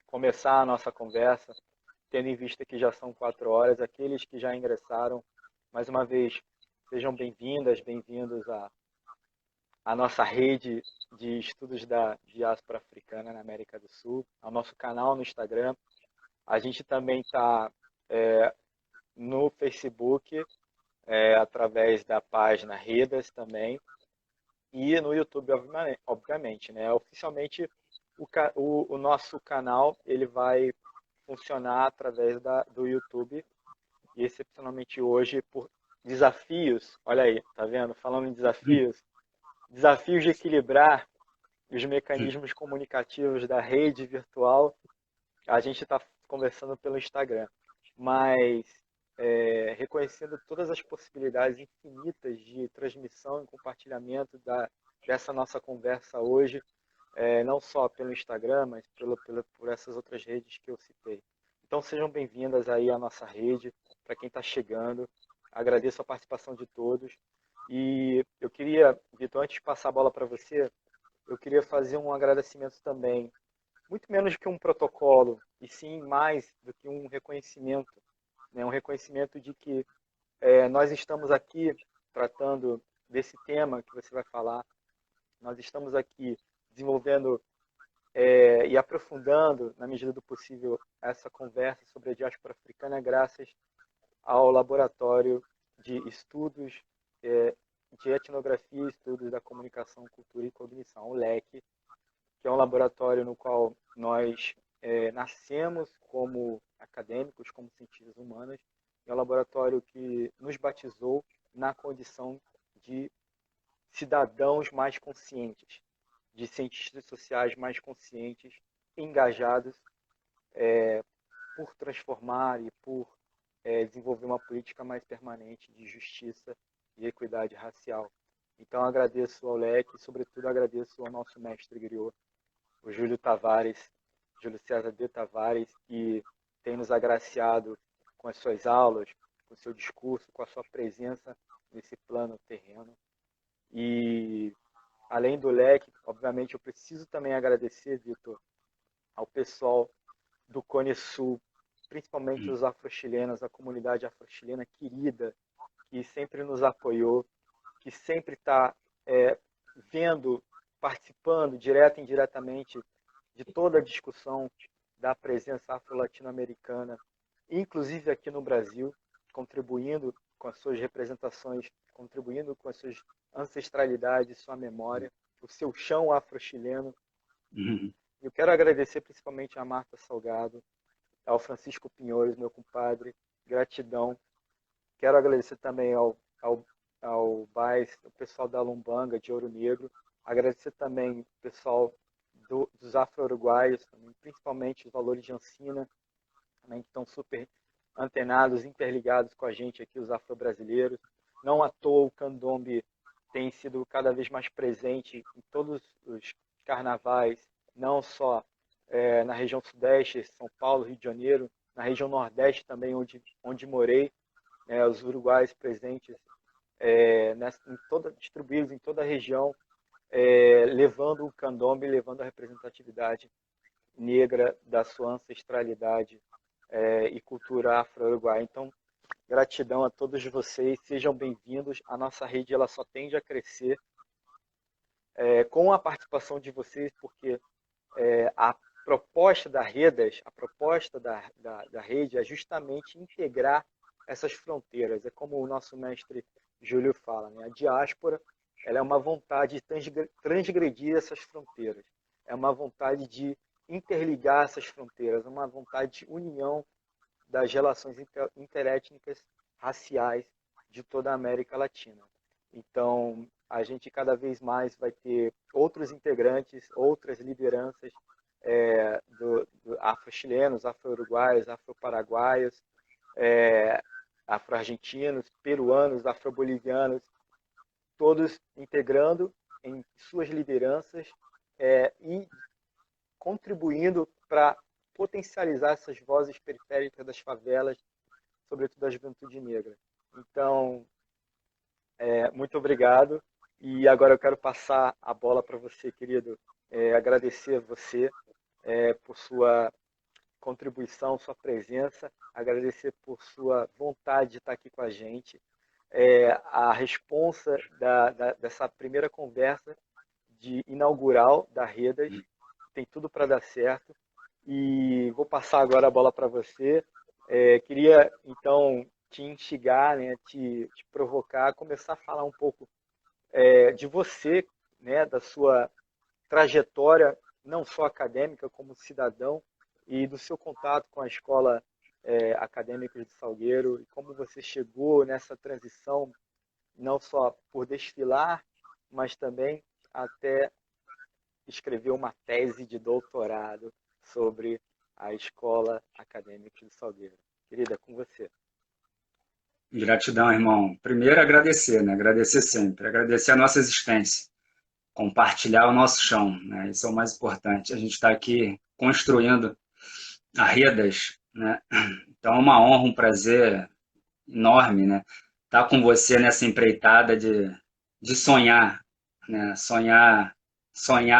começar a nossa conversa, tendo em vista que já são 4 horas. Aqueles que já ingressaram, mais uma vez, sejam bem-vindas, bem-vindos à nossa rede de estudos da diáspora africana na América do Sul, ao nosso canal no Instagram. A gente também está no Facebook, através da página Redas também, e no YouTube, obviamente, né? Oficialmente, o nosso canal ele vai funcionar através do YouTube, e excepcionalmente hoje por desafios. Olha aí, tá vendo? Falando em desafios de equilibrar os mecanismos comunicativos da rede virtual, a gente está conversando pelo Instagram, mas reconhecendo todas as possibilidades infinitas de transmissão e compartilhamento dessa nossa conversa hoje, não só pelo Instagram, mas por essas outras redes que eu citei. Então sejam bem-vindas aí à nossa rede, para quem está chegando. Agradeço a participação de todos. E eu queria, Vitor, antes de passar a bola para você, eu queria fazer um agradecimento também, muito menos que um protocolo, e sim mais do que um reconhecimento, né? Um reconhecimento de que nós estamos aqui tratando desse tema que você vai falar, nós estamos aqui desenvolvendo e aprofundando, na medida do possível, essa conversa sobre a diáspora africana, graças ao Laboratório de Estudos de Etnografia e Estudos da Comunicação, Cultura e Cognição, o LEC, que é um laboratório no qual nós nascemos como acadêmicos, como cientistas humanos. É um laboratório que nos batizou na condição de cidadãos mais conscientes, de cientistas sociais mais conscientes, engajados por transformar e por desenvolver uma política mais permanente de justiça e equidade racial. Então agradeço ao LEC e, sobretudo, agradeço ao nosso mestre griot, o Júlio Tavares, Júlio César de Tavares, que tem nos agraciado com as suas aulas, com o seu discurso, com a sua presença nesse plano terreno. E, além do LEC, obviamente, eu preciso também agradecer, Vitor, ao pessoal do Cone Sul, principalmente os afro-chilenos, a comunidade afro-chilena querida, que sempre nos apoiou, que sempre está vendo, participando, direta e indiretamente, de toda a discussão da presença afro-latino-americana, inclusive aqui no Brasil, contribuindo com as suas representações, contribuindo com as suas ancestralidades, sua memória, o seu chão afro-chileno. Eu quero agradecer principalmente a Marta Salgado, ao Francisco Pinhores, meu compadre, gratidão. Quero agradecer também ao BAIS, o pessoal da Lumbanga, de Ouro Negro. Agradecer também o pessoal dos afro-uruguaios, principalmente os valores de Ancina, também, que estão super antenados, interligados com a gente aqui, os afro-brasileiros. Não à toa o candombe tem sido cada vez mais presente em todos os carnavais, não só na região sudeste, São Paulo, Rio de Janeiro, na região nordeste também, onde morei, os uruguaios presentes distribuídos em toda a região, levando o candombe, levando a representatividade negra da sua ancestralidade e cultura afro-uruguaia. Então, gratidão a todos vocês, sejam bem-vindos. A nossa rede ela só tende a crescer com a participação de vocês, porque a proposta da Redas, a proposta da rede é justamente integrar essas fronteiras. É como o nosso mestre Júlio fala, né? A diáspora ela é uma vontade de transgredir essas fronteiras, é uma vontade de interligar essas fronteiras, uma vontade de união das relações interétnicas, raciais de toda a América Latina. Então, a gente cada vez mais vai ter outros integrantes, outras lideranças do afro-chilenos, afro-uruguaios, afro-paraguaios, afro-argentinos, peruanos, afro-bolivianos, todos integrando em suas lideranças e contribuindo para potencializar essas vozes periféricas das favelas, sobretudo da juventude negra. Então, muito obrigado. E agora eu quero passar a bola para você, querido. Agradecer a você por sua contribuição, sua presença, agradecer por sua vontade de estar aqui com a gente. A responsa dessa primeira conversa de inaugural da Redas tem tudo para dar certo. E vou passar agora a bola para você. Queria, então, te instigar, né, te provocar, começar a falar um pouco de você, né, da sua trajetória, não só acadêmica, como cidadão, e do seu contato com a Escola Acadêmica de Salgueiro, e como você chegou nessa transição, não só por desfilar, mas também até escrever uma tese de doutorado sobre a Escola Acadêmica de Salgueiro. Querida, com você. Gratidão, irmão. Primeiro, agradecer, né? Agradecer sempre. Agradecer a nossa existência. Compartilhar o nosso chão, né? Isso é o mais importante. A gente está aqui construindo a Redas, né? Então é uma honra, um prazer enorme, né? Estar com você nessa empreitada de sonhar, né? Sonhar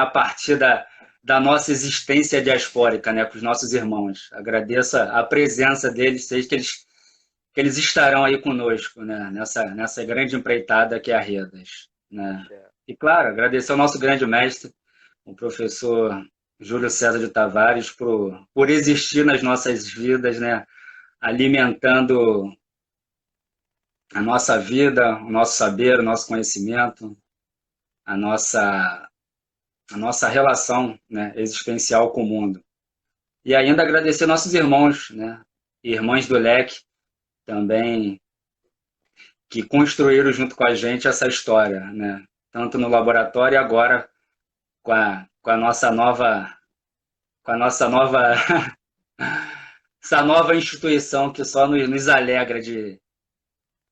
a partir da nossa existência diaspórica, né? Com os nossos irmãos. Agradeço a presença deles, sei que eles estarão aí conosco, né? Nessa grande empreitada que é a Redas, né? E, claro, agradecer ao nosso grande mestre, o professor Júlio César de Tavares, por existir nas nossas vidas, né? Alimentando a nossa vida, o nosso saber, o nosso conhecimento, a nossa relação, né, existencial com o mundo. E ainda agradecer nossos irmãos, né? Irmãs do Leque, também, que construíram junto com a gente essa história, né? Tanto no laboratório e agora com a nossa nova essa nova instituição que só nos alegra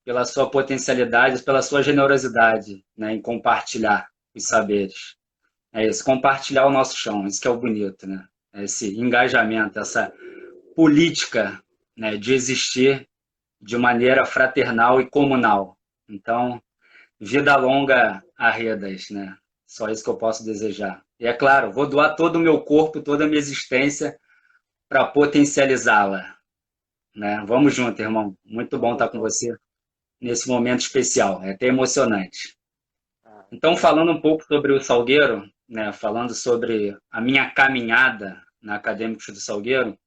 pela sua potencialidade, pela sua generosidade, né, em compartilhar os saberes. É isso, compartilhar o nosso chão, isso que é o bonito, né? Esse engajamento, essa política, né, de existir de maneira fraternal e comunal. Então, vida longa a Redas, né? Só isso que eu posso desejar. E é claro, vou doar todo o meu corpo, toda a minha existência para potencializá-la, né? Vamos junto, irmão. Muito bom estar com você nesse momento especial. É até emocionante. Então, falando um pouco sobre o Salgueiro, né? Falando sobre a minha caminhada na Acadêmicos do Salgueiro,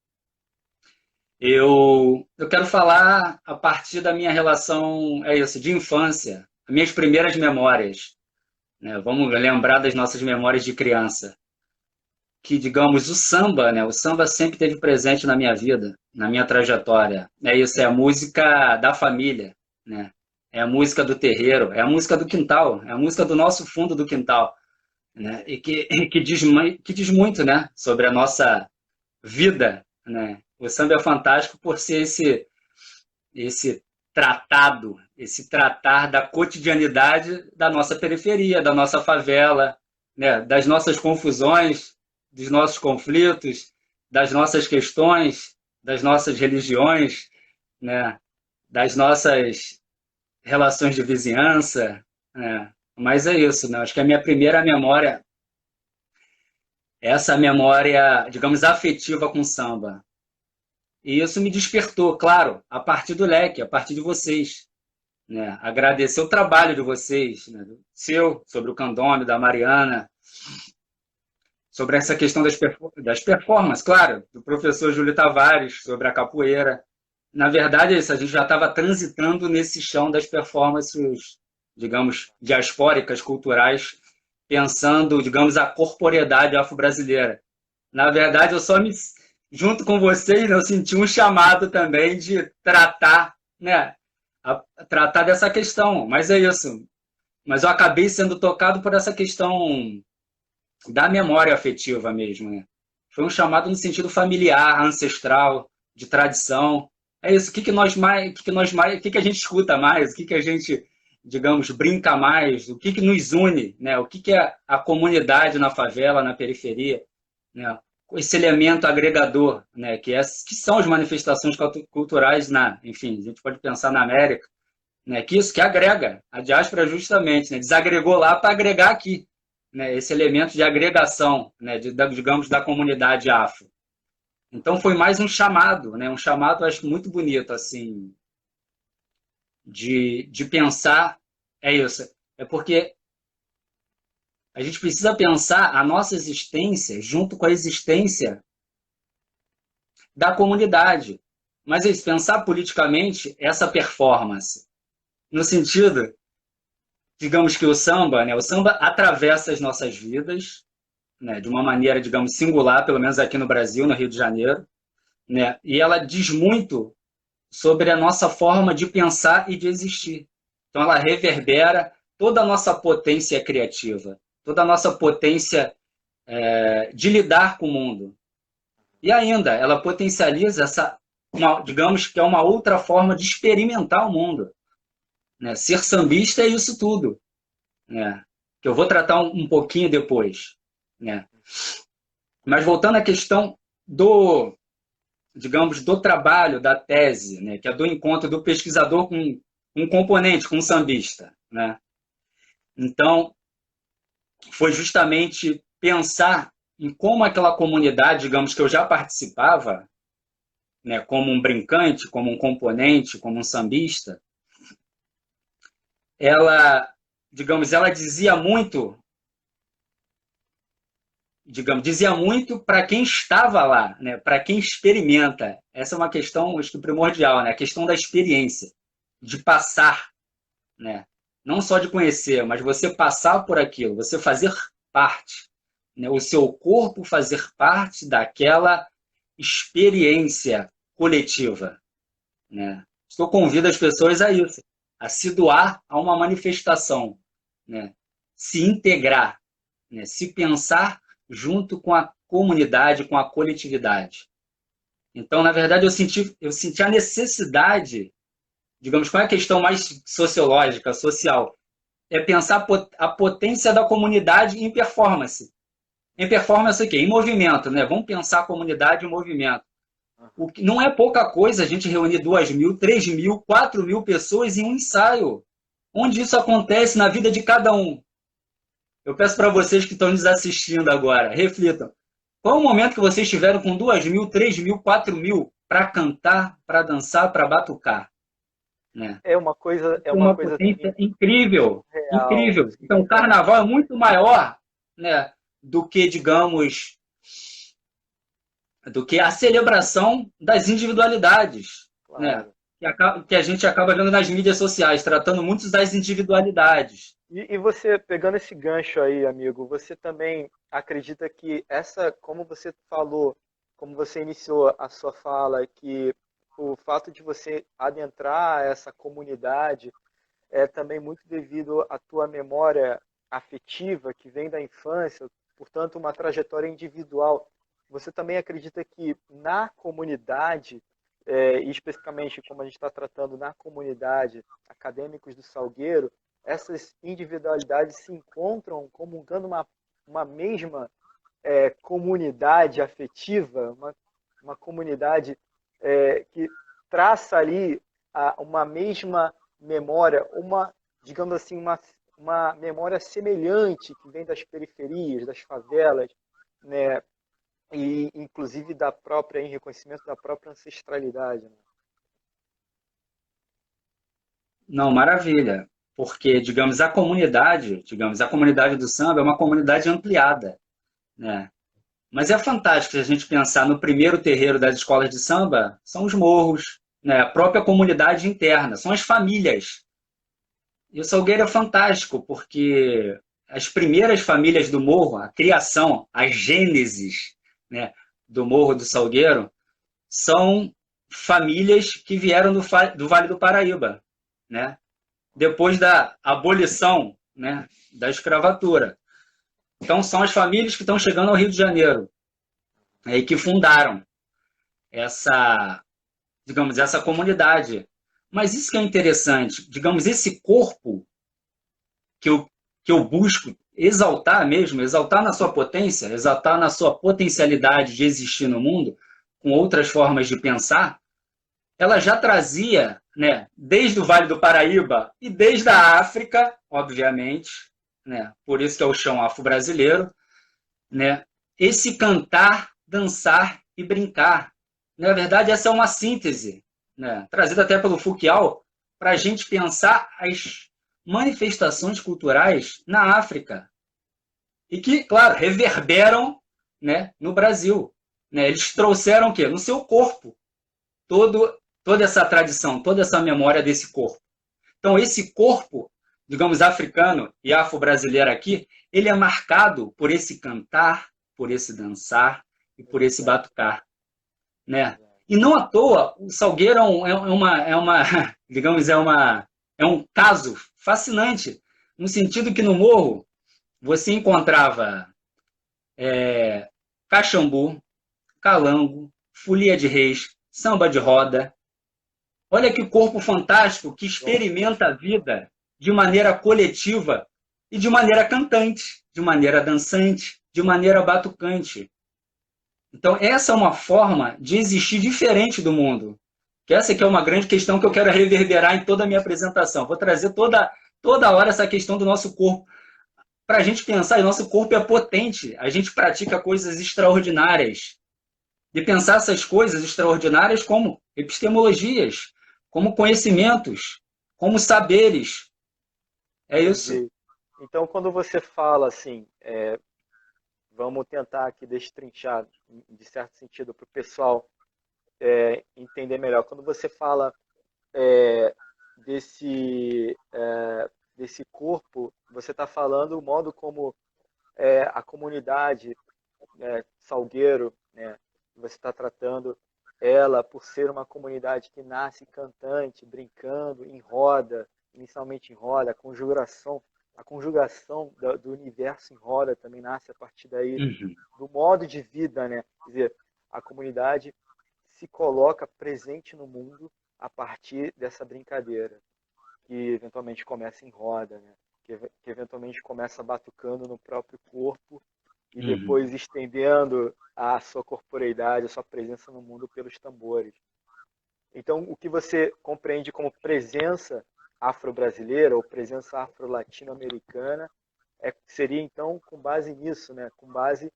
eu quero falar a partir da minha relação, de infância, minhas primeiras memórias, né? Vamos lembrar das nossas memórias de criança. Que, digamos, o samba, né? O samba sempre esteve presente na minha vida, na minha trajetória. É isso, é a música da família, né? É a música do terreiro, é a música do quintal, é a música do nosso fundo do quintal, né? E que diz muito, né? Sobre a nossa vida, né? O samba é fantástico por ser esse esse tratar da cotidianidade da nossa periferia, da nossa favela, né? Das nossas confusões, dos nossos conflitos, das nossas questões, das nossas religiões, né? Das nossas relações de vizinhança, né? Mas é isso, né? Acho que a minha primeira memória é essa memória, digamos, afetiva com samba. E isso me despertou, claro, a partir do Leque, a partir de vocês, né? Agradecer o trabalho de vocês, né? Seu, sobre o candomblé, da Mariana, sobre essa questão das performances, claro, do professor Júlio Tavares, sobre a capoeira. Na verdade, é isso, a gente já estava transitando nesse chão das performances, digamos, diaspóricas, culturais, pensando, digamos, a corporeidade afro-brasileira. Na verdade, eu só junto com vocês, eu senti um chamado também de tratar, né, tratar dessa questão, mas é isso. Mas eu acabei sendo tocado por essa questão da memória afetiva mesmo, né? Foi um chamado no sentido familiar, ancestral, de tradição. É isso. O que a gente escuta mais? O que a gente, digamos, brinca mais? O que nos une, né? O que é a comunidade na favela, na periferia, né? Esse elemento agregador, né? Que são as manifestações culturais enfim, a gente pode pensar na América, né? Que isso que agrega a diáspora justamente, né? Desagregou lá para agregar aqui. né, esse elemento de agregação, né, digamos, da comunidade afro. Então foi mais um chamado, né, um chamado, acho muito bonito, assim, de pensar, é isso, é porque a gente precisa pensar a nossa existência junto com a existência da comunidade. Mas é isso, pensar politicamente essa performance, no sentido, digamos que o samba, né, o samba atravessa as nossas vidas, né, de uma maneira, digamos, singular, pelo menos aqui no Brasil, no Rio de Janeiro, né, e ela diz muito sobre a nossa forma de pensar e de existir. Então, ela reverbera toda a nossa potência criativa, toda a nossa potência de lidar com o mundo. E ainda, ela potencializa digamos que é uma outra forma de experimentar o mundo. Né? Ser sambista é isso tudo, né? Que eu vou tratar um pouquinho depois. Né? Mas voltando à questão digamos, do trabalho, da tese, né? Que é do encontro do pesquisador com um componente, com um sambista. Né? Então, foi justamente pensar em como aquela comunidade, digamos, que eu já participava, né, como um brincante, como um componente, como um sambista, ela, digamos, ela dizia muito para quem estava lá, né, para quem experimenta. Essa é uma questão, acho que primordial, né, a questão da experiência, de passar, né, não só de conhecer, mas você passar por aquilo, você fazer parte, né, o seu corpo fazer parte daquela experiência coletiva. Né? Eu convido as pessoas a isso, a se doar a uma manifestação, né? Se integrar, né? Se pensar junto com a comunidade, com a coletividade. Então, na verdade, eu senti a necessidade, digamos, qual é a questão mais sociológica, social? É pensar a potência da comunidade em performance. Em performance o quê? Em movimento, né? Vamos pensar a comunidade em movimento. Não é pouca coisa a gente reunir 2.000, 3.000, 4.000 pessoas em um ensaio. Onde isso acontece na vida de cada um? Eu peço para vocês que estão nos assistindo agora, reflitam. Qual o momento que vocês tiveram com 2.000, 3.000, 4.000 para cantar, para dançar, para batucar? Né? É uma coisa potência incrível, real, incrível. Então, o carnaval é muito maior, né, do que, digamos, do que a celebração das individualidades, claro. né? Que a gente acaba vendo nas mídias sociais, tratando muito das individualidades. E você, pegando esse gancho aí, amigo, você também acredita que como você falou, como você iniciou a sua fala, que o fato de você adentrar essa comunidade é também muito devido à tua memória afetiva que vem da infância, portanto, uma trajetória individual. Você também acredita que na comunidade, e especificamente como a gente está tratando na comunidade Acadêmicos do Salgueiro, essas individualidades se encontram comungando uma mesma comunidade afetiva, uma comunidade que traça ali uma mesma memória, digamos assim, uma memória semelhante que vem das periferias, das favelas, né? E inclusive em reconhecimento da própria ancestralidade. Né? Não, maravilha. Porque, digamos, a comunidade do samba é uma comunidade ampliada, né? Mas é fantástico se a gente pensar no primeiro terreiro das escolas de samba, são os morros, né? A própria comunidade interna, são as famílias. E o Salgueiro é fantástico, porque as primeiras famílias do morro, a criação, a gênesis, né, do Morro do Salgueiro, são famílias que vieram do Vale do Paraíba, né? Depois da abolição, né, da escravatura. Então, são as famílias que estão chegando ao Rio de Janeiro e que fundaram digamos, essa comunidade. Mas isso que é interessante, digamos, esse corpo que eu busco exaltar mesmo, exaltar na sua potência, exaltar na sua potencialidade de existir no mundo, com outras formas de pensar, ela já trazia, né, desde o Vale do Paraíba e desde a África, obviamente, né? Por isso que é o chão afro-brasileiro, né? Esse cantar, dançar e brincar. Na verdade, essa é uma síntese, né? Trazida até pelo Foucault, para a gente pensar as manifestações culturais na África. E que, claro, reverberam, né, no Brasil. Né? Eles trouxeram o quê? No seu corpo. Todo, toda essa tradição, toda essa memória desse corpo. Então, esse corpo, digamos, africano e afro-brasileiro aqui, ele é marcado por esse cantar, por esse dançar e por esse Exato, batucar, né? exato. E não à toa, o Salgueiro é uma digamos, é um caso fascinante, no sentido que no morro você encontrava cachambu, calango, folia de reis, samba de roda. Olha que corpo fantástico que Nossa, experimenta a vida de maneira coletiva e de maneira cantante, de maneira dançante, de maneira batucante. Então, essa é uma forma de existir diferente do mundo. Que essa aqui é uma grande questão que eu quero reverberar em toda a minha apresentação. Vou trazer toda hora essa questão do nosso corpo. Para a gente pensar, e nosso corpo é potente, a gente pratica coisas extraordinárias. De pensar essas coisas extraordinárias como epistemologias, como conhecimentos, como saberes. É isso. entendi. Então, quando você fala assim, vamos tentar aqui destrinchar, de certo sentido, para o pessoal entender melhor. Quando você fala é, desse, desse corpo, você está falando o modo como a comunidade Salgueiro, né, você está tratando ela por ser uma comunidade que nasce cantante, brincando, em roda, inicialmente em roda, a conjugação do universo em roda também nasce a partir daí Uhum. do modo de vida, né? Quer dizer, a comunidade se coloca presente no mundo a partir dessa brincadeira, que eventualmente começa em roda, né? Que eventualmente começa batucando no próprio corpo e Uhum. depois estendendo a sua corporeidade, a sua presença no mundo pelos tambores. Então, o que você compreende como presença afro-brasileira ou presença afro-latino-americana seria então com base nisso, né? Com base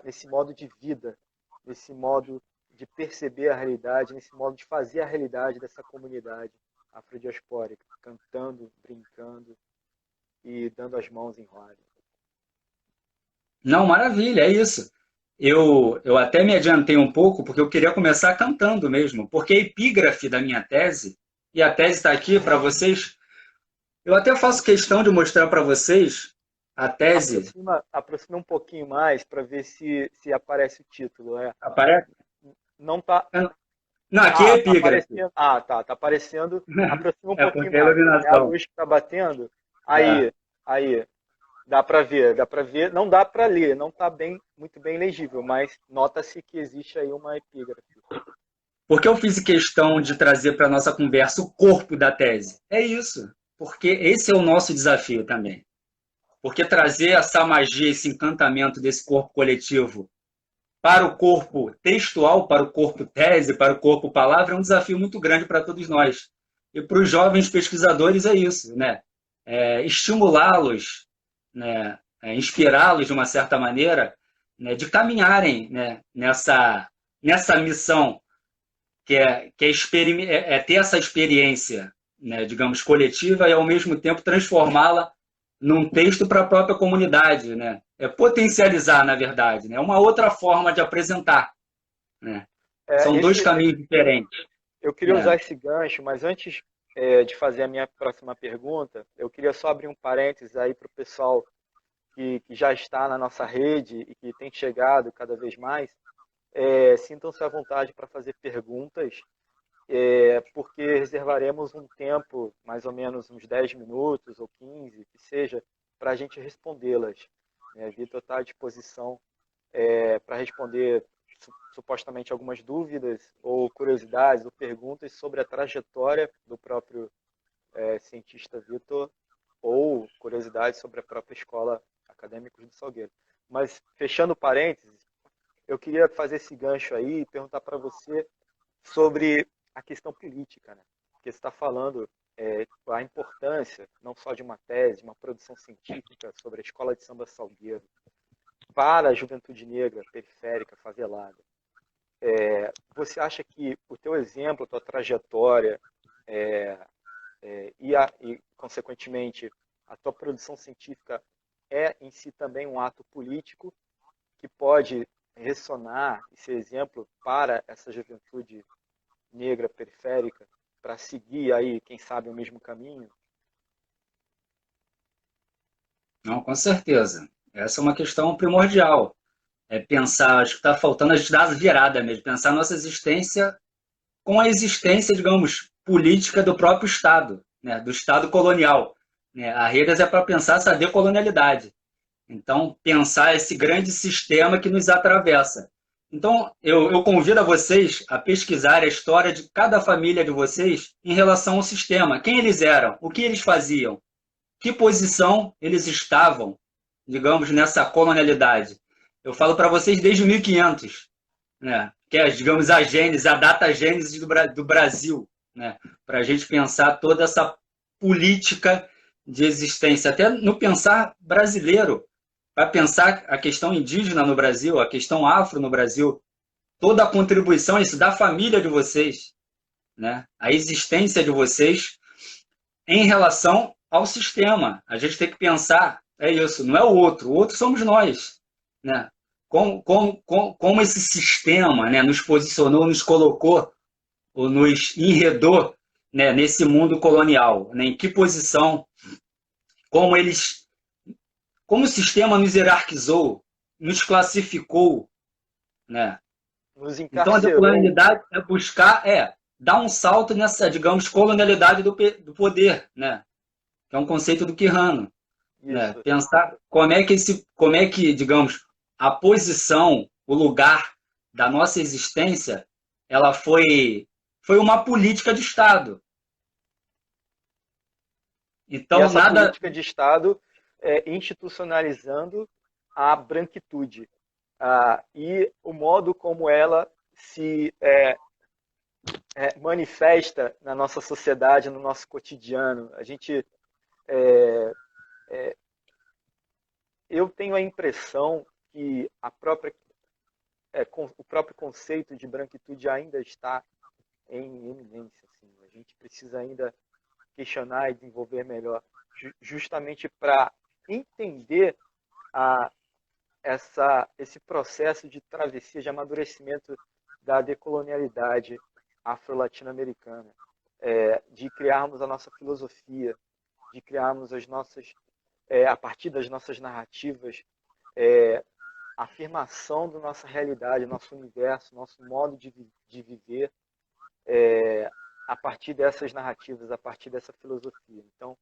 nesse modo de vida, nesse modo de perceber a realidade, nesse modo de fazer a realidade dessa comunidade afrodiaspórica, cantando, brincando e dando as mãos em roda. Não, maravilha, é isso. Eu até me adiantei um pouco, porque eu queria começar cantando mesmo, porque a epígrafe da minha tese, e a tese está aqui para vocês, eu até faço questão de mostrar para vocês a tese. Aproxima um pouquinho mais para ver se aparece o título. Aparece? Não tá. Não, aqui é Ah, tá epígrafe. aparecendo. Ah, tá. Tá aparecendo. Aproxima um É pouquinho porque é mais. É a iluminação. luz que tá batendo. É. Aí, aí. Dá para ver, dá para ver. Não dá para ler, não tá muito bem legível, mas nota-se que existe aí uma epígrafe. Por que eu fiz questão de trazer para a nossa conversa o corpo da tese? É isso, porque esse é o nosso desafio também. Porque trazer essa magia, esse encantamento desse corpo coletivo para o corpo textual, para o corpo tese, para o corpo palavra, é um desafio muito grande para todos nós. E para os jovens pesquisadores é isso, né? Estimulá-los, né? Inspirá-los de uma certa maneira, né? De caminharem, né? Nessa missão que é ter essa experiência, né? Digamos, coletiva e ao mesmo tempo transformá-la num texto para a própria comunidade, né? É potencializar, na verdade, né? É uma outra forma de apresentar, né? É, São dois esse, caminhos diferentes, eu queria usar né? esse gancho, mas antes de fazer a minha próxima pergunta, eu queria só abrir um parênteses aí para o pessoal que já está na nossa rede e que tem chegado cada vez mais. Sintam-se à vontade para fazer perguntas, porque reservaremos um tempo, mais ou menos uns 10 minutos ou 15, que seja, para a gente respondê-las. Vitor está à disposição para responder supostamente algumas dúvidas ou curiosidades ou perguntas sobre a trajetória do próprio cientista Vitor ou curiosidades sobre a própria escola Acadêmicos do Salgueiro. Mas, fechando parênteses, eu queria fazer esse gancho aí e perguntar para você sobre a questão política, né? Porque você está falando a importância não só de uma tese, uma produção científica sobre a Escola de Samba Salgueiro para a juventude negra, periférica, favelada. Você acha que o teu exemplo, a tua trajetória e, consequentemente, a tua produção científica é em si também um ato político que pode ressonar e ser exemplo para essa juventude negra periférica para seguir aí, quem sabe, o mesmo caminho? Não, com certeza. Essa é uma questão primordial. É pensar, acho que está faltando a gente dar a virada mesmo, pensar a nossa existência com a existência, digamos, política do próprio Estado, né, do Estado colonial. Né? A Redes é para pensar essa decolonialidade. Então, pensar esse grande sistema que nos atravessa. Então, eu convido a vocês a pesquisar a história de cada família de vocês em relação ao sistema. Quem eles eram, o que eles faziam, que posição eles estavam, digamos, nessa colonialidade. Eu falo para vocês desde 1500, né? Que é, digamos, a gênese, a data gênese do Brasil, né? Para a gente pensar toda essa política de existência, até no pensar brasileiro, para pensar a questão indígena no Brasil, a questão afro no Brasil, toda a contribuição isso da família de vocês, né? A existência de vocês em relação ao sistema. A gente tem que pensar, é isso, não é o outro somos nós, né? Como esse sistema, né, nos posicionou, nos colocou, ou nos enredou, né, nesse mundo colonial, né? Em que posição, como o sistema nos hierarquizou, nos classificou, né? Nos Então a encarcerou. decolonialidade é buscar, dar um salto nessa, digamos, colonialidade do poder, né? Que é um conceito do Quijano, né? Isso. Pensar como é que, digamos, a posição, o lugar da nossa existência, ela foi uma política de Estado. E Então essa nada. política de Estado institucionalizando a branquitude e o modo como ela se manifesta na nossa sociedade, no nosso cotidiano. Eu tenho a impressão que o próprio conceito de branquitude ainda está em eminência. Assim. A gente precisa ainda questionar e desenvolver melhor, justamente para entender esse processo de travessia, de amadurecimento da decolonialidade afro-latino-americana, de criarmos a nossa filosofia, de criarmos a partir das nossas narrativas, a afirmação da nossa realidade, nosso universo, nosso modo de viver, a partir dessas narrativas, a partir dessa filosofia. Então,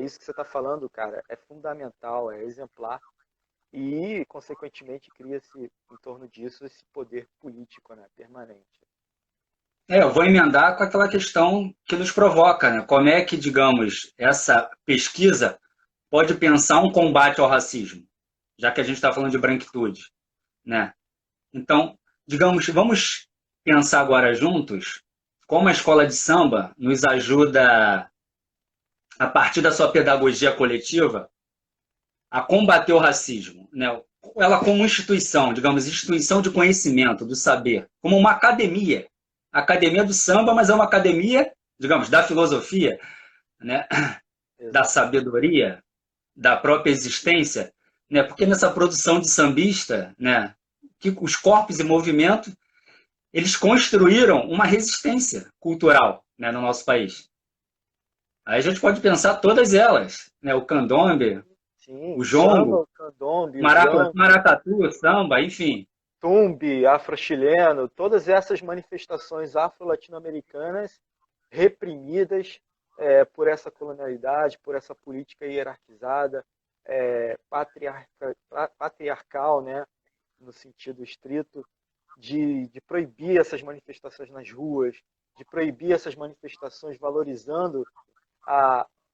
isso que você está falando, cara, é fundamental, é exemplar e, consequentemente, cria-se em torno disso esse poder político, né, permanente. Eu vou emendar com aquela questão que nos provoca, né? Como é que, digamos, essa pesquisa pode pensar um combate ao racismo, já que a gente está falando de branquitude, né? Então, digamos, vamos pensar agora juntos como a escola de samba nos ajuda, a partir da sua pedagogia coletiva, a combater o racismo, né? Ela como instituição, digamos, instituição de conhecimento, do saber, como uma academia, academia do samba, mas é uma academia, digamos, da filosofia, né? Da sabedoria, da própria existência, né? Porque nessa produção de sambista, né, que os corpos em movimento, eles construíram uma resistência cultural, né, no nosso país. Aí a gente pode pensar todas elas, né? O candombe, Sim, o samba, jongo, o candombe, o jongo, maracatu, o samba, enfim. tumbe, afro-chileno, todas essas manifestações afro-latino-americanas reprimidas por essa colonialidade, por essa política hierarquizada, patriarcal, né, no sentido estrito, de proibir essas manifestações nas ruas, de proibir essas manifestações valorizando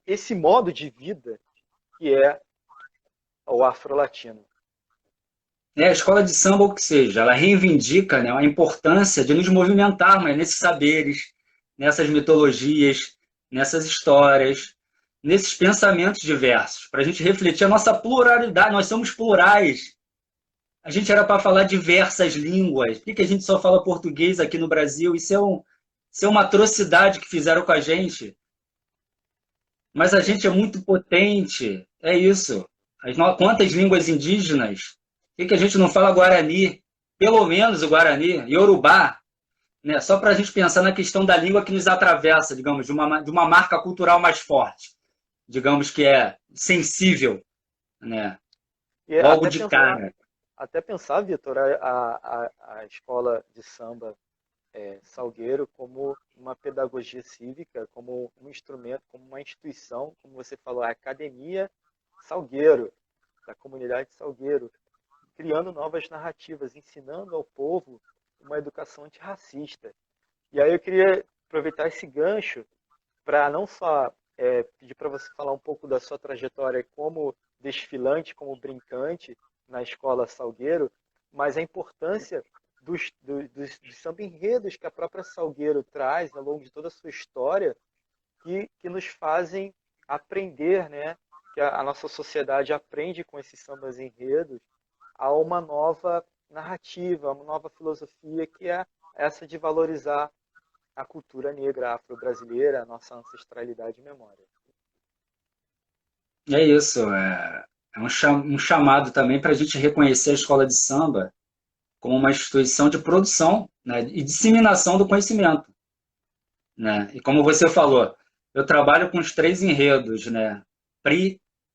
esse modo de vida que é o afro-latino. A escola de samba, ou que seja, ela reivindica, né, a importância de nos movimentarmos nesses saberes, nessas mitologias, nessas histórias, nesses pensamentos diversos, para a gente refletir a nossa pluralidade. Nós somos plurais. A gente era para falar diversas línguas. Por que a gente só fala português aqui no Brasil? Isso é uma atrocidade que fizeram com a gente. Mas a gente é muito potente. É isso. Quantas línguas indígenas? Por que a gente não fala Guarani? Pelo menos o Guarani, Yorubá, né? Só para a gente pensar na questão da língua que nos atravessa, digamos, de uma marca cultural mais forte, digamos que é sensível, né? E Logo de cara. até pensar, Vitor, a escola de samba Salgueiro como uma pedagogia cívica, como um instrumento, como uma instituição, como você falou, a Academia Salgueiro, da comunidade Salgueiro, criando novas narrativas, ensinando ao povo uma educação antirracista. E aí eu queria aproveitar esse gancho para não só pedir para você falar um pouco da sua trajetória como desfilante, como brincante na escola Salgueiro, mas a importância dos samba-enredos que a própria Salgueiro traz ao longo de toda a sua história, que nos fazem aprender, né? Que a nossa sociedade aprende com esses sambas-enredos a uma nova narrativa, uma nova filosofia, que é essa de valorizar a cultura negra afro-brasileira, a nossa ancestralidade e memória. É isso. É um chamado também para a gente reconhecer a escola de samba como uma instituição de produção, né, e disseminação do conhecimento, né? E como você falou, eu trabalho com os 3 enredos, né,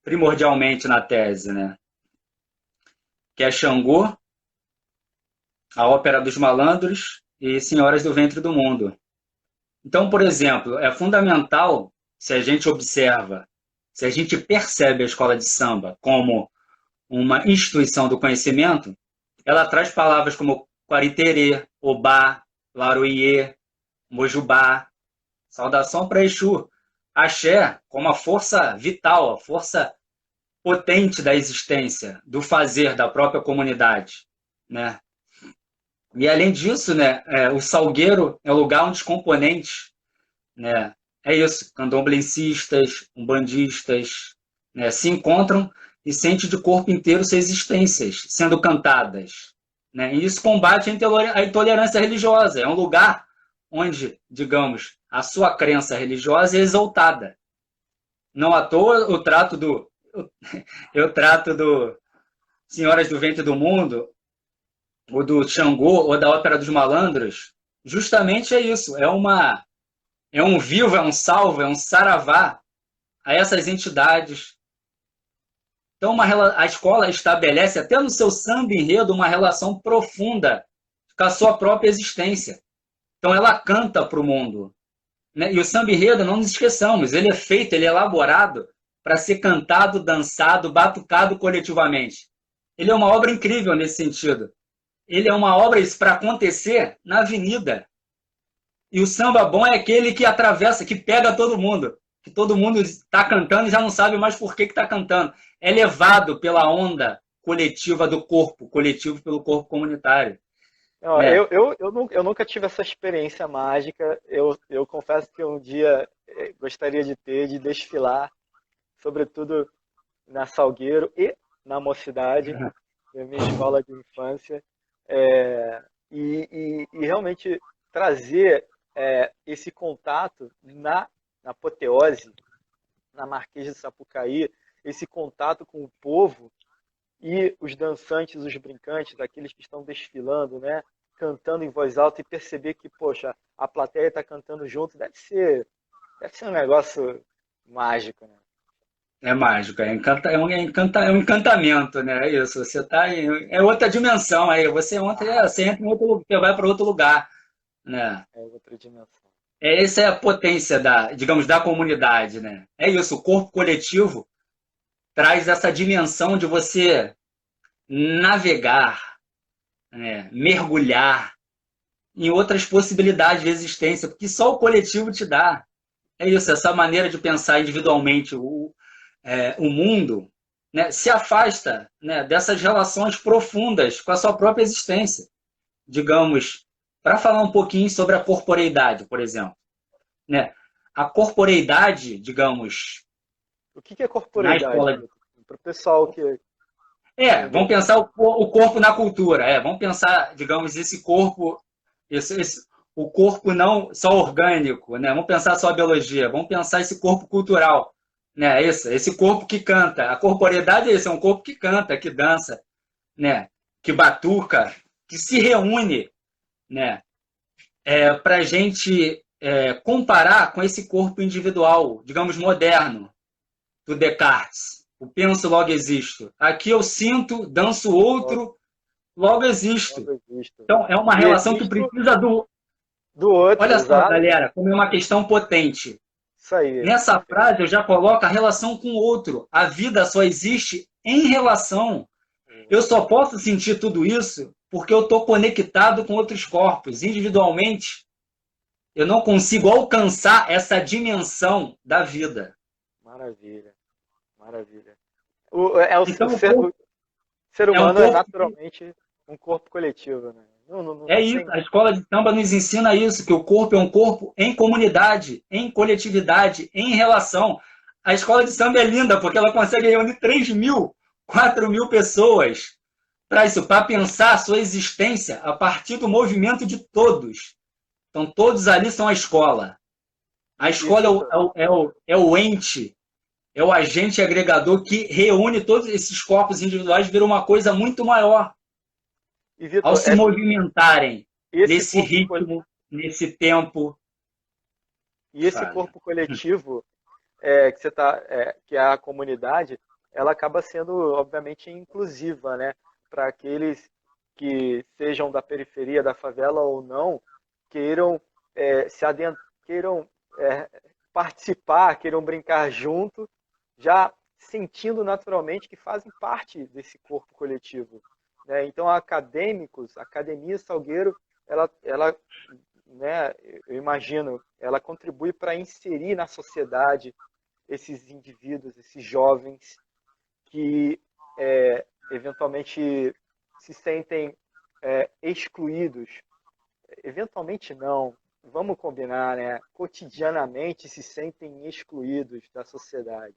primordialmente na tese, né, que é Xangô, a Ópera dos Malandros e Senhoras do Ventre do Mundo. Então, por exemplo, é fundamental, se a gente observa, se a gente percebe a escola de samba como uma instituição do conhecimento, ela traz palavras como Quariterê, Obá, Laroiê, Mojubá, saudação para Exu, Axé, como a força vital, a força potente da existência, do fazer da própria comunidade, né? E além disso, né, o Salgueiro é o lugar onde os componentes, né, é isso, candomblecistas, umbandistas, né, se encontram e sentem de corpo inteiro suas existências sendo cantadas, né? E isso combate a intolerância religiosa. É um lugar onde, digamos, a sua crença religiosa é exaltada. Não à toa eu trato do Senhoras do Ventre do Mundo, ou do Xangô, ou da Ópera dos Malandros, justamente é isso. É um vivo, é um salve, é um saravá a essas entidades. Então, a escola estabelece, até no seu samba-enredo, uma relação profunda com a sua própria existência. Então, ela canta para o mundo, né? E o samba-enredo, não nos esqueçamos, ele é feito, ele é elaborado para ser cantado, dançado, batucado coletivamente. Ele é uma obra incrível nesse sentido. Ele é uma obra para acontecer na avenida. E o samba bom é aquele que atravessa, que pega todo mundo. Que todo mundo está cantando e já não sabe mais por que está cantando. É levado pela onda coletiva do corpo, coletivo pelo corpo comunitário. Não, Né? eu nunca tive essa experiência mágica. Eu confesso que um dia gostaria de ter, de desfilar, sobretudo na Salgueiro e na Mocidade, na minha escola de infância, e realmente trazer esse contato na apoteose, na Marquês de Sapucaí, esse contato com o povo e os dançantes, os brincantes, aqueles que estão desfilando, né, cantando em voz alta, e perceber que, poxa, a plateia está cantando junto, deve ser um negócio mágico, né? É mágico, é um encantamento, né? É isso, você está é outra dimensão aí, você entra em outro, você vai para outro lugar, né? É outra dimensão. Essa é a potência digamos, da comunidade, né? É isso, o corpo coletivo traz essa dimensão de você navegar, né? Mergulhar em outras possibilidades de existência, porque só o coletivo te dá. É isso, essa maneira de pensar individualmente o mundo, né, se afasta, né, dessas relações profundas com a sua própria existência. Digamos, para falar um pouquinho sobre a corporeidade, por exemplo. Né? a corporeidade, digamos, O que é na corporeidade? escola. Para o pessoal que... Vamos pensar o corpo na cultura. Vamos pensar, digamos, esse corpo, o corpo não só orgânico, né? Vamos pensar só a biologia, vamos pensar esse corpo cultural, né? Esse corpo que canta. A corporeidade é um corpo que canta, que dança, né? Que batuca, que se reúne, né? Para a gente comparar com esse corpo individual, digamos, moderno, do Descartes. O penso, logo existo. Aqui eu sinto, danço outro, logo existo. Então, é uma relação que precisa do outro. Olha só, galera, como é uma questão potente. Isso aí. Nessa frase, eu já coloco a relação com o outro. A vida só existe em relação. Eu só posso sentir tudo isso porque eu estou conectado com outros corpos. Individualmente, eu não consigo alcançar essa dimensão da vida. Maravilha. Maravilha. O ser humano é naturalmente um corpo coletivo, né? Isso, a escola de samba nos ensina isso, que o corpo é um corpo em comunidade, em coletividade, em relação. A escola de samba é linda, porque ela consegue reunir 3.000, 4.000 pessoas para isso, para pensar a sua existência a partir do movimento de todos. Então, todos ali são a escola. A escola é o ente, é o agente agregador que reúne todos esses corpos individuais e vira uma coisa muito maior. E, Vitor, ao se movimentarem nesse ritmo, nesse tempo. E esse corpo coletivo que é a comunidade, ela acaba sendo, obviamente, inclusiva, né? Para aqueles que sejam da periferia, da favela ou não, queiram participar, queiram brincar junto, já sentindo naturalmente que fazem parte desse corpo coletivo. Então, a Academia Salgueiro, ela né, eu imagino, ela contribui para inserir na sociedade esses indivíduos, esses jovens que eventualmente se sentem excluídos. Eventualmente não, vamos combinar, né? Cotidianamente se sentem excluídos da sociedade.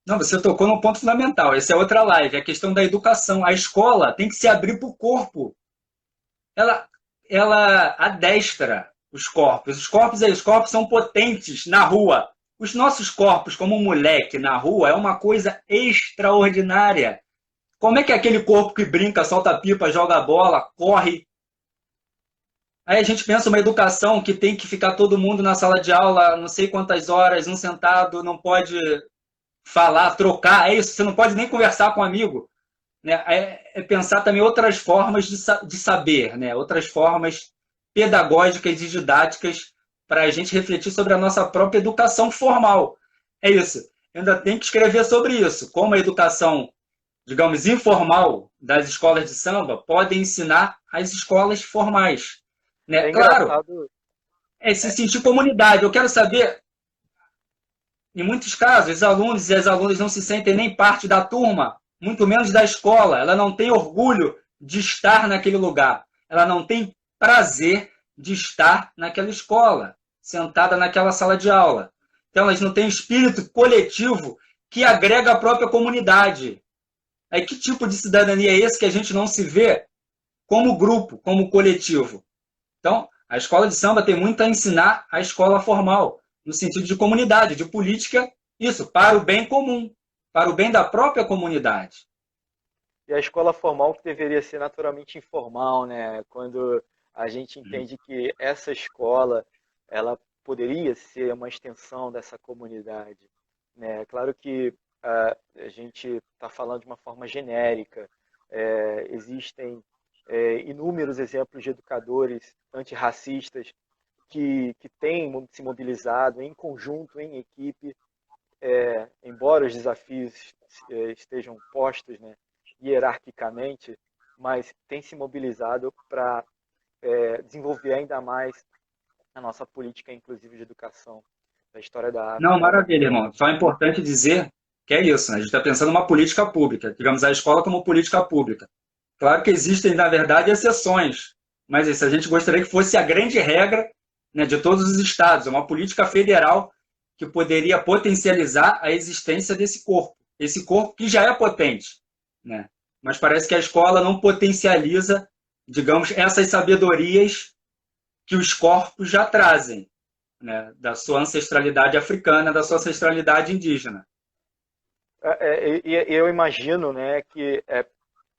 Não, você tocou num ponto fundamental. Essa é outra live, a questão da educação. A escola tem que se abrir para o corpo. Ela adestra os corpos. Os corpos são potentes na rua. Os nossos corpos, como um moleque na rua, é uma coisa extraordinária. Como é que é aquele corpo que brinca, solta pipa, joga bola, corre? Aí a gente pensa uma educação que tem que ficar todo mundo na sala de aula, não sei quantas horas, um sentado, não pode falar, trocar, isso, você não pode nem conversar com um amigo. Né? É pensar também outras formas de saber, né? Outras formas pedagógicas e didáticas para a gente refletir sobre a nossa própria educação formal. É isso. Ainda tem que escrever sobre isso. Como a educação, digamos, informal das escolas de samba pode ensinar as escolas formais. Né? Claro, se sentir comunidade. Eu quero saber, em muitos casos, os alunos e as alunas não se sentem nem parte da turma, muito menos da escola. Ela não tem orgulho de estar naquele lugar. Ela não tem prazer de estar naquela escola, sentada naquela sala de aula. Então, elas não têm espírito coletivo que agrega a própria comunidade. Aí, que tipo de cidadania é esse que a gente não se vê como grupo, como coletivo? Então, a escola de samba tem muito a ensinar a escola formal, no sentido de comunidade, de política, isso, para o bem comum, para o bem da própria comunidade. E a escola formal que deveria ser naturalmente informal, né? Quando a gente entende que essa escola, ela poderia ser uma extensão dessa comunidade, né? Claro que a gente está falando de uma forma genérica, existem inúmeros exemplos de educadores antirracistas que têm se mobilizado em conjunto, em equipe, embora os desafios estejam postos, né, hierarquicamente, mas têm se mobilizado para desenvolver ainda mais a nossa política, inclusive, de educação da história da África. Não, maravilha, irmão. Só é importante dizer que é isso, né? A gente está pensando numa política pública, digamos, a escola como política pública. Claro que existem, na verdade, exceções, mas isso, a gente gostaria que fosse a grande regra né, de todos os estados. É uma política federal que poderia potencializar a existência desse corpo. Esse corpo que já é potente, né? Mas parece que a escola não potencializa, digamos, essas sabedorias que os corpos já trazem, né? Da sua ancestralidade africana, da sua ancestralidade indígena. Eu imagino, né, que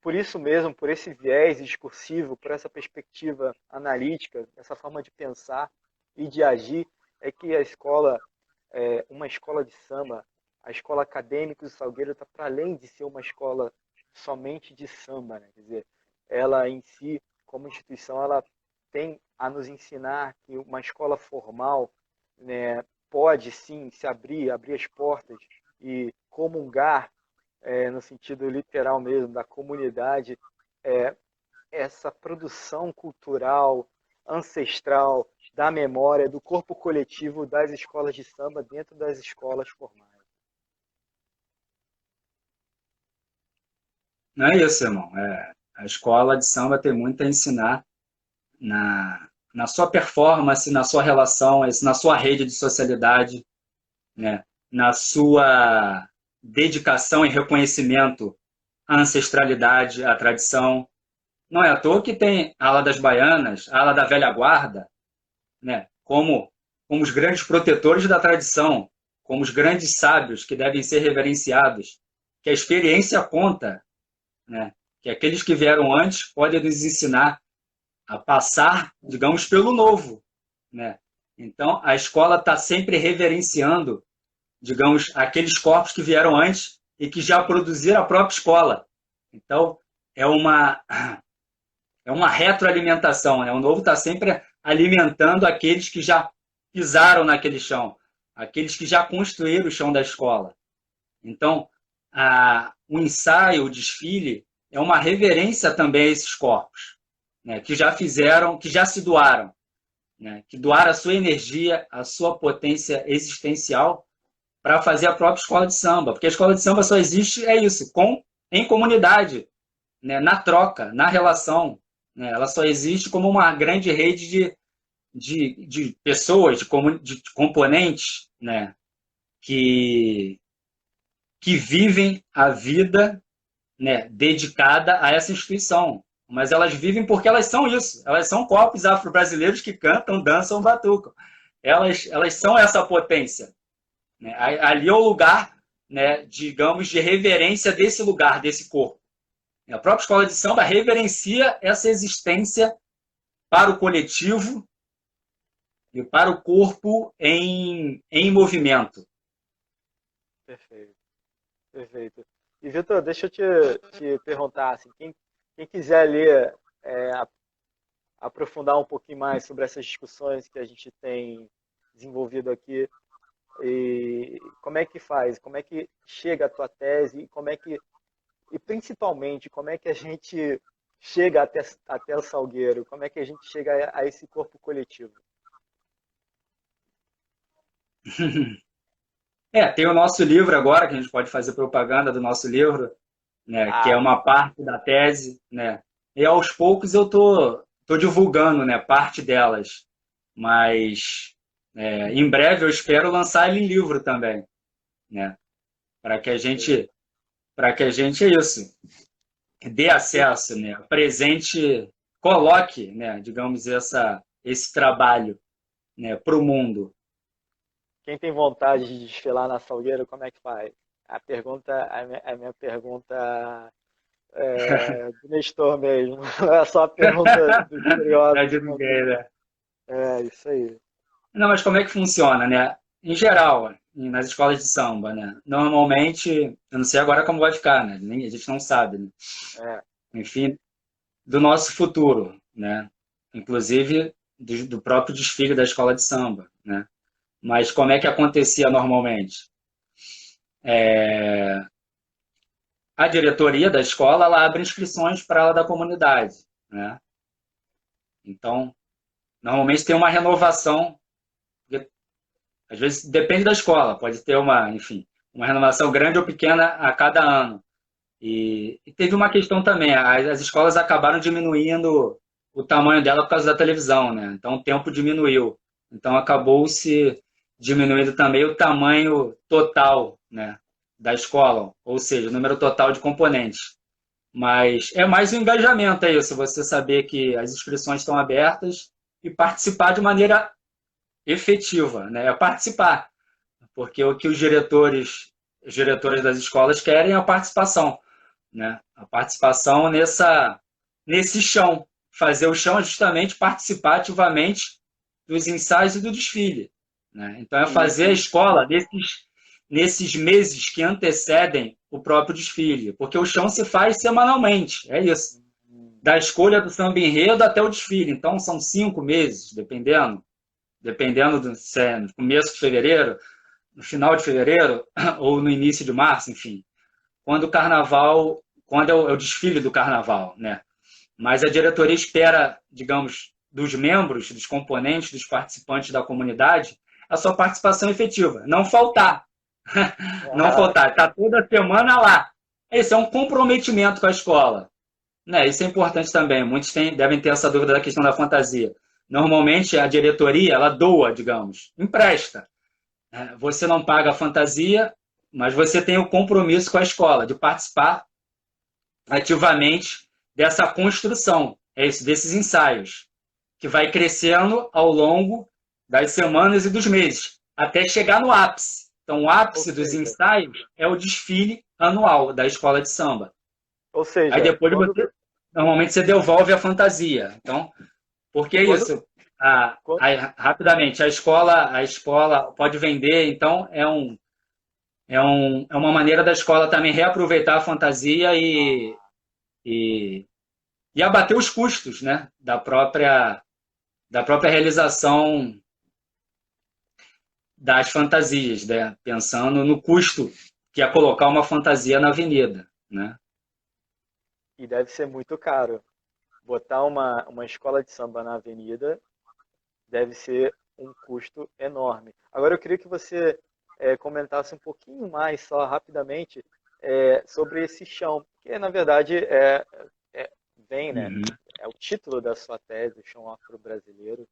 por isso mesmo, por esse viés discursivo, por essa perspectiva analítica, essa forma de pensar e de agir, é que a escola, uma escola de samba, a escola Acadêmicos do Salgueiro está para além de ser uma escola somente de samba, né? Quer dizer, ela em si, como instituição, ela tem a nos ensinar que uma escola formal, né, pode sim se abrir as portas e comungar, no sentido literal mesmo, da comunidade, essa produção cultural, ancestral, da memória, do corpo coletivo das escolas de samba dentro das escolas formais. Não é isso, irmão. A escola de samba tem muito a ensinar na sua performance, na sua relação, na sua rede de socialidade, né? Na sua dedicação e reconhecimento à ancestralidade, à tradição. Não é à toa que tem a ala das baianas, a ala da velha guarda, né? Como os grandes protetores da tradição, como os grandes sábios que devem ser reverenciados, que a experiência conta, né? Que aqueles que vieram antes podem nos ensinar a passar, digamos, pelo novo, né? Então, a escola está sempre reverenciando, digamos, aqueles corpos que vieram antes e que já produziram a própria escola. Então, é uma retroalimentação, né? O novo está sempre alimentando aqueles que já pisaram naquele chão, aqueles que já construíram o chão da escola. Então, o ensaio, o desfile, é uma reverência também a esses corpos, né? Que já fizeram, que já se doaram, né? Que doaram a sua energia, a sua potência existencial para fazer a própria escola de samba, porque a escola de samba só existe, isso, em comunidade, né? Na troca, na relação, né? Ela só existe como uma grande rede de pessoas, de componentes, né? Que vivem a vida, né? Dedicada a essa instituição. Mas elas vivem porque elas são isso. Elas são corpos afro-brasileiros que cantam, dançam, batucam. Elas são essa potência, né? Ali é o lugar, né, digamos, de reverência desse lugar, desse corpo. A própria escola de samba reverencia essa existência para o coletivo e para o corpo em movimento. Perfeito, perfeito. E, Vitor, deixa eu te perguntar, assim, quem quiser ler, aprofundar um pouquinho mais sobre essas discussões que a gente tem desenvolvido aqui, e como é que faz? Como é que chega a tua tese? E principalmente, como é que a gente chega até o Salgueiro? Como é que a gente chega a esse corpo coletivo? Tem o nosso livro agora, que a gente pode fazer propaganda do nosso livro, né, que é Ah, uma parte da tese, né? E aos poucos eu tô divulgando, né, parte delas. Mas em breve eu espero lançar ele em livro também, né? Para que a gente, é isso, dê acesso, né? Presente, coloque, né, digamos, esse trabalho, né, para o mundo. quem tem vontade de desfilar na Salgueiro, como é que faz? A minha pergunta do Nestor mesmo. Não é só a pergunta dos É curiosos. de ninguém, né? É, isso aí. Não, mas como é que funciona, né? Em geral, nas escolas de samba, né? Normalmente, eu não sei agora como vai ficar, né? A gente não sabe, né? É, Enfim, do nosso futuro, né? Inclusive do próprio desfile da escola de samba, né? Mas como é que acontecia normalmente? A diretoria da escola ela abre inscrições para ela da comunidade, né? Então, normalmente tem uma renovação, às vezes depende da escola, pode ter enfim, uma renovação grande ou pequena a cada ano. E teve uma questão também, as escolas acabaram diminuindo o tamanho dela por causa da televisão, né? Então o tempo diminuiu. Então acabou se diminuindo também o tamanho total, né, da escola, ou seja, o número total de componentes. Mas é mais o engajamento, é isso, você saber que as inscrições estão abertas e participar de maneira efetiva, né? É participar, porque o que os diretores das escolas querem é a participação, né? A participação nesse chão, fazer o chão é justamente participar ativamente dos ensaios e do desfile, né? Então é fazer a E, escola nesses meses que antecedem o próprio desfile, porque o chão se faz semanalmente, é isso. Da escolha do samba enredo até o desfile. Então são 5 meses, dependendo se é no começo de fevereiro, no final de fevereiro ou no início de março, enfim. Quando o carnaval, quando é o desfile do carnaval, né? Mas a diretoria espera, digamos, dos membros, dos componentes, dos participantes da comunidade, a sua participação efetiva. Não faltar. Não faltar. Está toda semana lá. Esse é um comprometimento com a escola. Né? Isso é importante também. Muitos devem ter essa dúvida da questão da fantasia. Normalmente, a diretoria, ela doa, digamos, empresta. Você não paga a fantasia, mas você tem o compromisso com a escola de participar ativamente dessa construção, é isso, desses ensaios, que vai crescendo ao longo das semanas e dos meses, até chegar no ápice. Então, o ou ápice dos seja, ensaios é o desfile anual da escola de samba. ou Aí seja, depois normalmente você devolve a fantasia. Então, porque é quando, isso. quando, Rapidamente, a escola pode vender, então é uma maneira da escola também reaproveitar a fantasia e, e abater os custos, né, da própria realização das fantasias, né, pensando no custo que é colocar uma fantasia na avenida, né? e deve ser muito caro. Botar uma escola de samba na avenida deve ser um custo enorme. Agora eu queria que você comentasse um pouquinho mais, só rapidamente, sobre esse chão, que na verdade vem, né? Uhum. É o título da sua tese, o chão afro-brasileiro,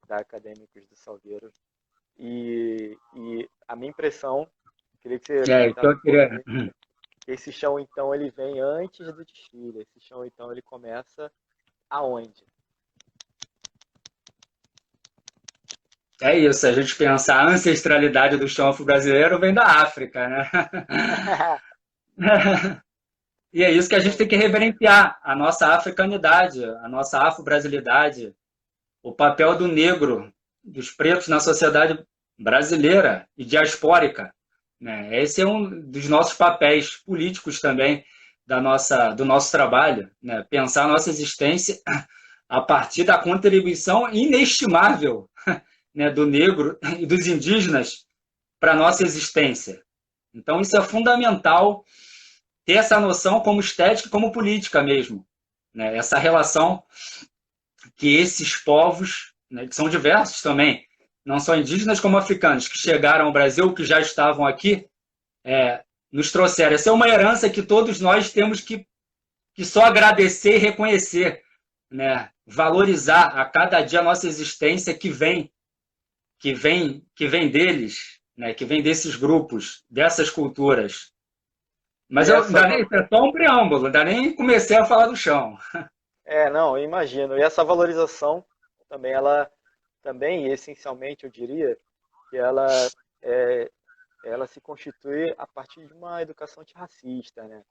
da Acadêmicos do Salgueiro. E a minha impressão, queria que você Então comentasse eu um queria. pouquinho, que esse chão então ele vem antes do desfile, esse chão então ele começa aonde? É isso, a gente pensar a ancestralidade do chão afro-brasileiro vem da África, né? E é isso que a gente tem que reverenciar, a nossa africanidade, a nossa afro-brasilidade, o papel do negro, dos pretos na sociedade brasileira e diaspórica, né? Esse é um dos nossos papéis políticos também do nosso trabalho, né? Pensar a nossa existência a partir da contribuição inestimável, né, do negro e dos indígenas para a nossa existência. Então, isso é fundamental ter essa noção como estética e como política mesmo, né? Essa relação que esses povos, né, que são diversos também, não só indígenas como africanos, que chegaram ao Brasil, que já estavam aqui, nos trouxeram. Essa é uma herança que todos nós temos que só agradecer e reconhecer, né? Valorizar a cada dia a nossa existência que vem deles, né? Que vem desses grupos, dessas culturas. Mas E eu essa, ainda nem, é só um preâmbulo, ainda nem comecei a falar do chão. não, eu imagino. E essa valorização também, ela também, e essencialmente, eu diria, que é, ela se constitui a partir de uma educação antirracista, né?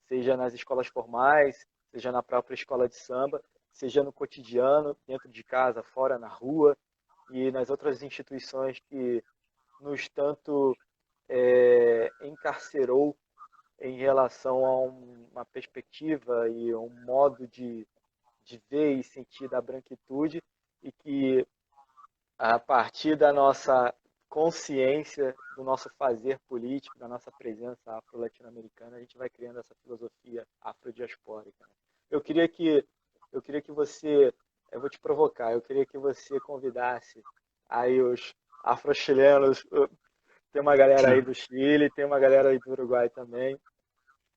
Seja nas escolas formais, seja na própria escola de samba, seja no cotidiano, dentro de casa, fora, na rua, e nas outras instituições que nos tanto encarcerou em relação a uma perspectiva e um modo de ver e sentir da branquitude, e que a partir da nossa consciência, do nosso fazer político, da nossa presença afro-latino-americana, a gente vai criando essa filosofia afrodiaspórica, né? Eu queria que eu queria que você, eu vou te provocar, eu queria que você convidasse aí os afro-chilenos, tem uma galera aí do Chile, tem uma galera aí do Uruguai também,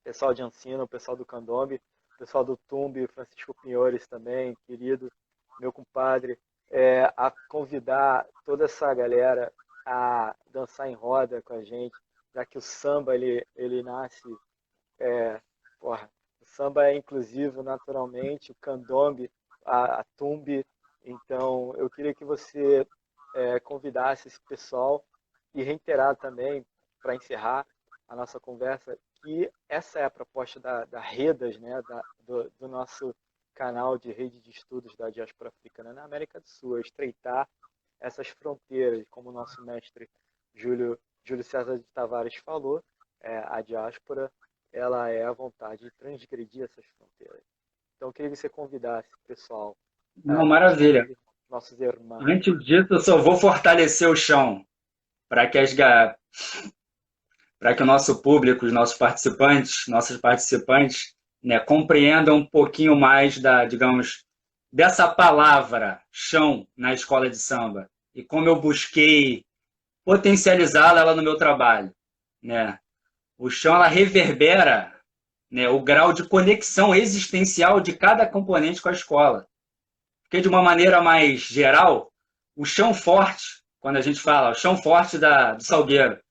pessoal de Ancina, o pessoal do Candombe, o pessoal do Tumbe, Francisco Pinhores também, querido, meu compadre. a convidar toda essa galera a dançar em roda com a gente, já que o samba ele nasce, porra, o samba é inclusivo naturalmente, o candombe, a tumbe, então eu queria que você convidasse esse pessoal e reiterar também, para encerrar a nossa conversa, que essa é a proposta da Redas, né, do nosso canal de rede de estudos da diáspora africana na América do Sul, é estreitar essas fronteiras, como o nosso mestre Júlio César de Tavares falou, a diáspora ela é a vontade de transgredir essas fronteiras. Então, eu queria que você convidasse o pessoal, Não, os maravilha. nossos irmãos. Antes disso, eu só vou fortalecer o chão para que para que o nosso público, os nossos participantes, né, compreendam um pouquinho mais digamos, dessa palavra chão na escola de samba e como eu busquei potencializá-la no meu trabalho, né? O chão ela reverbera, né, o grau de conexão existencial de cada componente com a escola. Porque de uma maneira mais geral, o chão forte, quando a gente fala o chão forte do Salgueiro,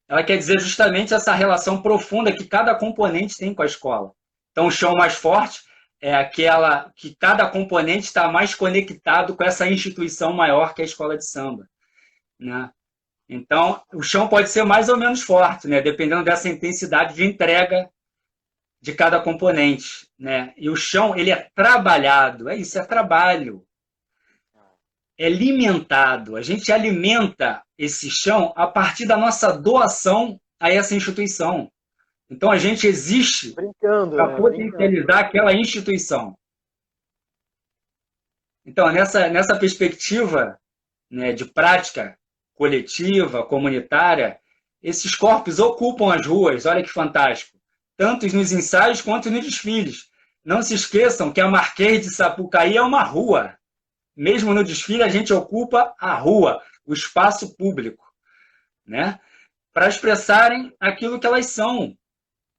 ela quer dizer justamente essa relação profunda que cada componente tem com a escola. Então, o chão mais forte é aquela que cada componente está mais conectado com essa instituição maior que é a escola de samba, né? Então, o chão pode ser mais ou menos forte, né? Dependendo dessa intensidade de entrega de cada componente, né? E o chão, ele é trabalhado, é isso, é trabalho. É alimentado. A gente alimenta esse chão a partir da nossa doação a essa instituição. Então a gente existe para potencializar aquela instituição. Então, nessa perspectiva, né, de prática coletiva, comunitária, esses corpos ocupam as ruas, olha que fantástico, tanto nos ensaios quanto nos desfiles. Não se esqueçam que a Marquês de Sapucaí é uma rua. Mesmo no desfile, a gente ocupa a rua, o espaço público, né? Para expressarem aquilo que elas são,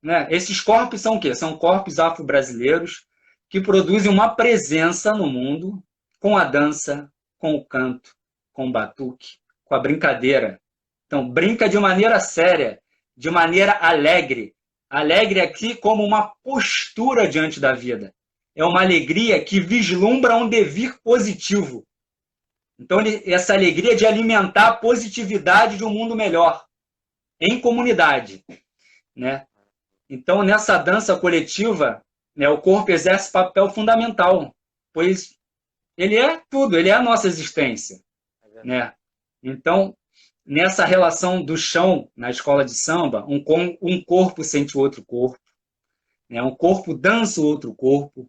né? Esses corpos são o quê? São corpos afro-brasileiros que produzem uma presença no mundo com a dança, com o canto, com o batuque, com a brincadeira. Então, brinca de maneira séria, de maneira alegre. Alegre aqui como uma postura diante da vida. É uma alegria que vislumbra um devir positivo. Então, essa alegria de alimentar a positividade de um mundo melhor, em comunidade, né? Então, nessa dança coletiva, né, o corpo exerce papel fundamental, pois ele é tudo, ele é a nossa existência, né? Então, nessa relação do chão na escola de samba, um corpo sente o outro corpo, né? Um corpo dança o outro corpo,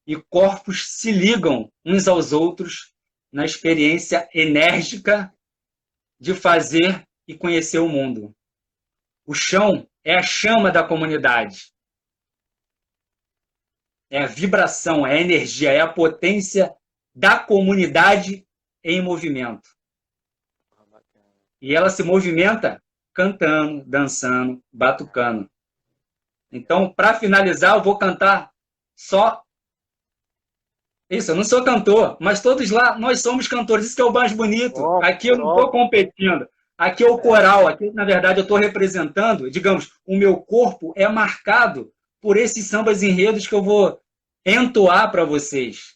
e corpos se ligam uns aos outros na experiência enérgica de fazer e conhecer o mundo. O chão é a chama da comunidade. É a vibração, é a energia, é a potência da comunidade em movimento. E ela se movimenta cantando, dançando, batucando. Então, para finalizar, eu vou cantar só isso. Eu não sou cantor, mas todos lá, nós somos cantores. Isso que é o mais bonito. Aqui eu não estou competindo. Aqui é o coral. Aqui, na verdade, eu estou representando, digamos, o meu corpo é marcado por esses sambas enredos que eu vou entoar para vocês.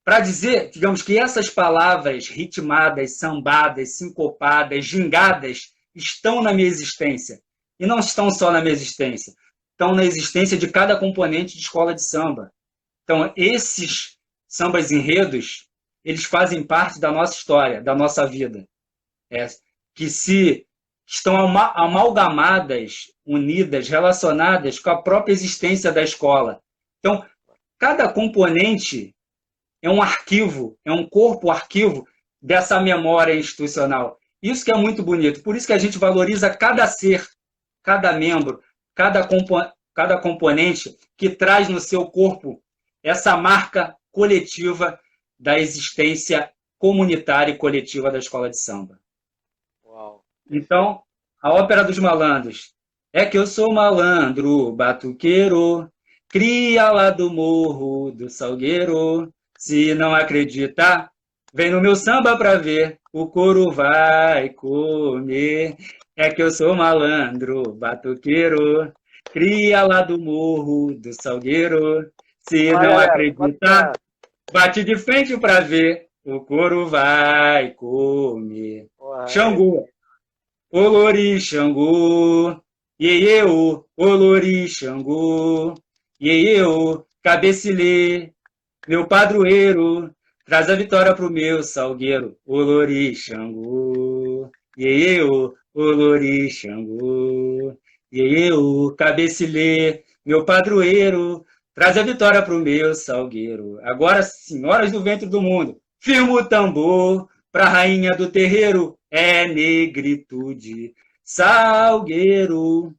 Para dizer, digamos, que essas palavras ritmadas, sambadas, sincopadas, gingadas, estão na minha existência. E não estão só na minha existência. Estão na existência de cada componente de escola de samba. Então, esses sambas enredos, eles fazem parte da nossa história, da nossa vida. Que estão amalgamadas, unidas, relacionadas com a própria existência da escola. Então, cada componente é um arquivo, é um corpo arquivo dessa memória institucional. Isso que é muito bonito. Por isso que a gente valoriza cada ser, cada membro, cada componente que traz no seu corpo essa marca coletiva da existência comunitária e coletiva da escola de samba. Uau. Então, a Ópera dos Malandros. É que eu sou malandro, batuqueiro, cria lá do morro do Salgueiro. Se não acredita, Vem no meu samba pra ver, o couro vai comer. É que eu sou malandro, batuqueiro, cria lá do morro do Salgueiro. Se Vamos lá, não galera. Bota acreditar, bate de frente pra ver, o couro vai comer. porra, Xangô, Olori Xangô, Iê, Olori Xangô, Iê, cabecilê, meu padroeiro, traz a vitória pro meu salgueiro, Olori Xangô, Iê, Olori Xangô, Iê, cabecilê, meu padroeiro, traz a vitória pro meu salgueiro. Agora, senhoras do ventre do mundo, firma o tambor, pra rainha do terreiro, é negritude. Salgueiro,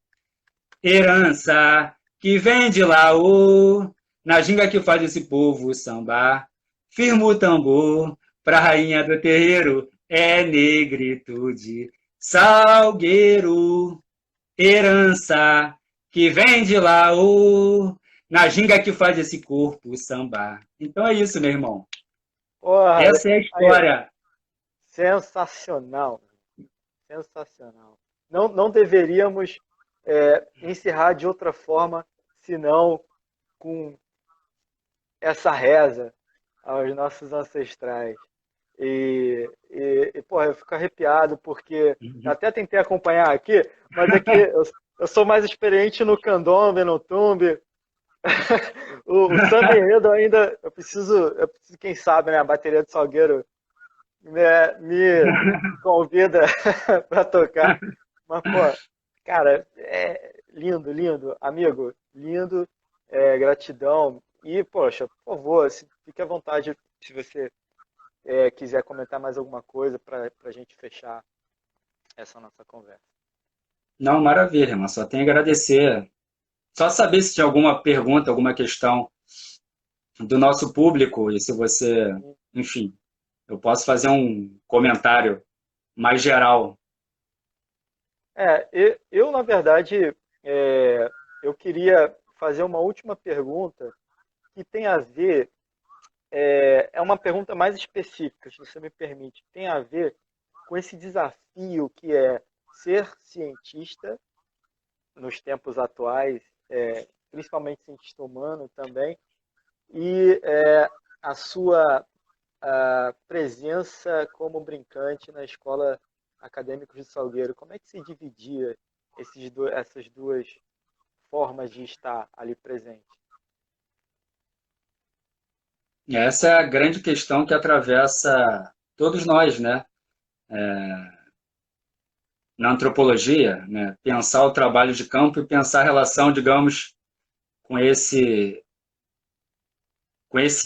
herança que vem de lá, ô, na ginga que faz esse povo sambar. Firma o tambor, pra rainha do terreiro, é negritude. Salgueiro, herança que vem de lá, ô, na ginga que faz esse corpo sambar. Então é isso, meu irmão. porra. Essa é a Aí, história. sensacional. Sensacional. Não deveríamos encerrar de outra forma, senão com essa reza aos nossos ancestrais. Porra, eu fico arrepiado porque até tentei acompanhar aqui, mas é que eu sou mais experiente no candombe, no tumbe. O samba enredo ainda, quem sabe, né, a bateria de Salgueiro me convida para tocar. Mas, pô, cara, é lindo, lindo, amigo, lindo, gratidão. E, poxa, por favor, fique à vontade se você quiser comentar mais alguma coisa para a gente fechar essa nossa conversa. Não, maravilha, mas só tenho a agradecer. Só saber se tinha alguma pergunta, alguma questão do nosso público e se você, enfim, eu posso fazer um comentário mais geral. Na verdade, eu queria fazer uma última pergunta que tem a ver, é uma pergunta mais específica, se você me permite, tem a ver com esse desafio que é ser cientista nos tempos atuais, principalmente cientista humano também, e a sua presença como brincante na Escola Acadêmicos de Salgueiro. Como é que se dividia essas duas formas de estar ali presente? Essa é a grande questão que atravessa todos nós, né? Na antropologia, né? Pensar o trabalho de campo e pensar a relação, digamos, com esse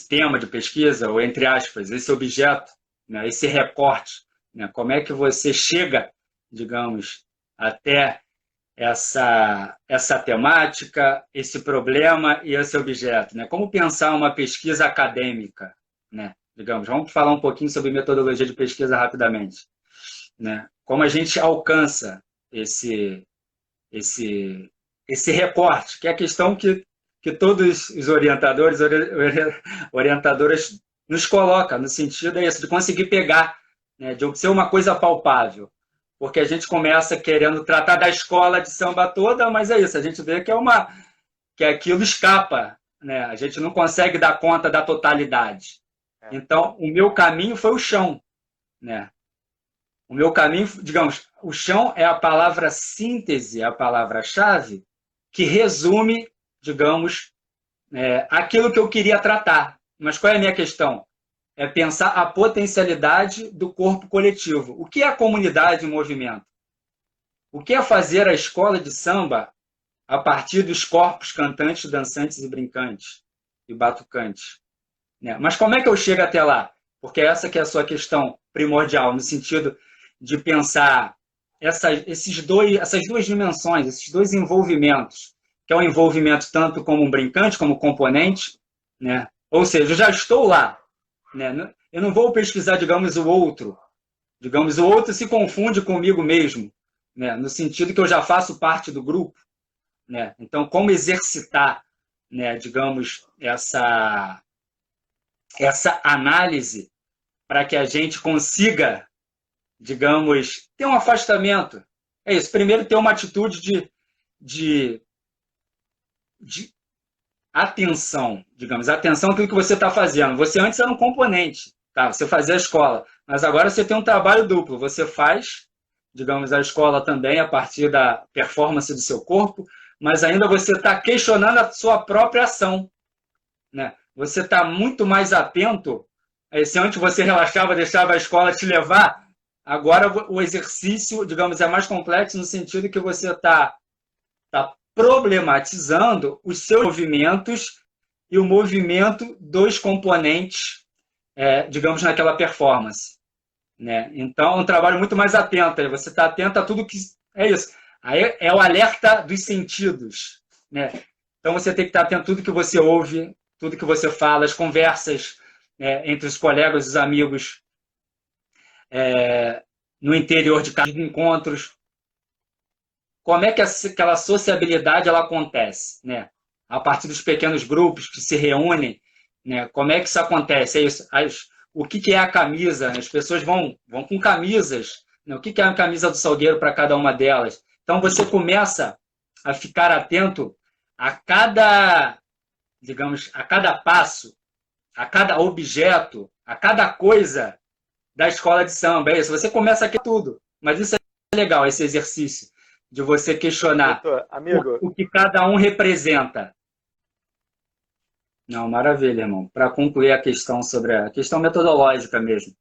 tema de pesquisa, ou entre aspas, esse objeto, né? Esse recorte, né? Como é que você chega, digamos, até essa temática, esse problema e esse objeto, né? Como pensar uma pesquisa acadêmica, né? Digamos, vamos falar um pouquinho sobre metodologia de pesquisa rapidamente, né? Como a gente alcança esse esse recorte, que é a questão que todos os orientadores, orientadoras nos colocam, no sentido é isso, de conseguir pegar, né, de ser uma coisa palpável. Porque a gente começa querendo tratar da escola de samba toda, mas é isso, a gente vê que aquilo escapa, né? A gente não consegue dar conta da totalidade. É, Então, o meu caminho foi o chão, né? O meu caminho, digamos, o chão é a palavra síntese, a palavra-chave, que resume, digamos, aquilo que eu queria tratar. Mas qual é a minha questão? É pensar a potencialidade do corpo coletivo. O que é a comunidade em movimento? O que é fazer a escola de samba a partir dos corpos cantantes, dançantes e brincantes e batucantes? Né? Mas como é que eu chego até lá? Porque essa que é a sua questão primordial, no sentido de pensar essas duas dimensões, esses dois envolvimentos, que é o envolvimento tanto como um brincante, como componente, né? Ou seja, eu já estou lá, né? Eu não vou pesquisar, digamos, o outro. Digamos, o outro se confunde comigo mesmo, né? No sentido que eu já faço parte do grupo, né? Então, como exercitar, né, digamos, essa análise, para que a gente consiga, digamos, ter um afastamento. É isso. Primeiro, ter uma atitude de, de atenção, digamos, atenção àquilo que você está fazendo. Você antes era um componente, tá? Você fazia a escola, mas agora você tem um trabalho duplo. Você faz, digamos, a escola também a partir da performance do seu corpo, mas ainda você está questionando a sua própria ação, né? Você está muito mais atento. Se antes você relaxava, deixava a escola te levar, agora o exercício, digamos, é mais complexo no sentido que você está problematizando os seus movimentos e o movimento dos componentes, digamos, naquela performance, né? Então, é um trabalho muito mais atento. Você está atento a tudo que... É isso. Aí é o alerta dos sentidos, né? Então, você tem que estar atento a tudo que você ouve, tudo que você fala, as conversas entre os colegas, os amigos, no interior de casa, encontros. Como é que aquela sociabilidade ela acontece, né? A partir dos pequenos grupos que se reúnem, né? Como é que isso acontece? É isso. O que é a camisa? As pessoas vão com camisas, né? O que é a camisa do Salgueiro para cada uma delas? Então você começa a ficar atento a cada, digamos, a cada passo, a cada objeto, a cada coisa da escola de samba. É isso. Você começa aqui tudo, mas isso é legal, esse exercício de você questionar Doutor, amigo, o que cada um representa. Não, maravilha, irmão. Para concluir a questão sobre a questão metodológica mesmo.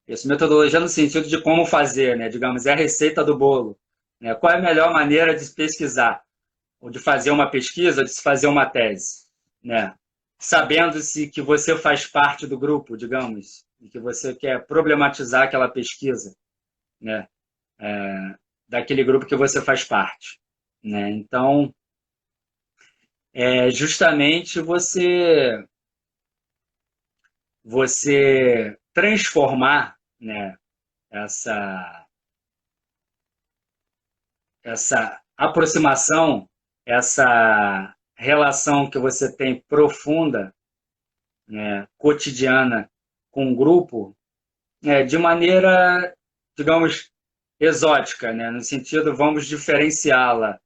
Isso, metodologia no sentido de como fazer, né? Digamos, é a receita do bolo, né? Qual é a melhor maneira de pesquisar? Ou de fazer uma pesquisa, ou de se fazer uma tese, né? Sabendo-se que você faz parte do grupo, digamos, e que você quer problematizar aquela pesquisa, né? Daquele grupo que você faz parte, né? Então, justamente você transformar, né, essa aproximação, essa relação que você tem profunda, né, cotidiana com o grupo, de maneira, digamos, exótica, né, no sentido vamos diferenciá-la,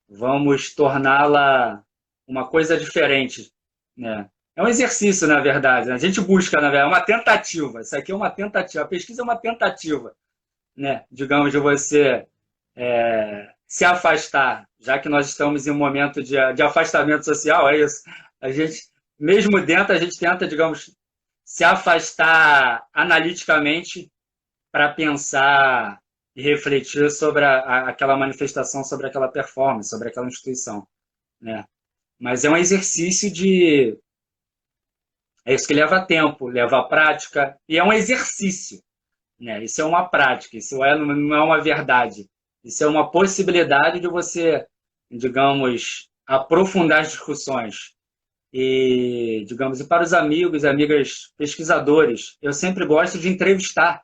vamos torná-la uma coisa diferente, né? É um exercício, na verdade, né? A gente busca, na verdade, uma tentativa. Isso aqui é uma tentativa. A pesquisa é uma tentativa, né? Digamos, de você se afastar, já que nós estamos em um momento de afastamento social, é isso. A gente, mesmo dentro, a gente tenta, digamos, se afastar analiticamente para pensar e refletir sobre aquela manifestação, sobre aquela performance, sobre aquela instituição, né? Mas é um exercício de... É isso que leva tempo, leva prática, e é um exercício, né? Isso é uma prática, isso não é uma verdade. Isso é uma possibilidade de você, digamos, aprofundar as discussões. E, digamos, e para os amigos e amigas pesquisadores, eu sempre gosto de entrevistar.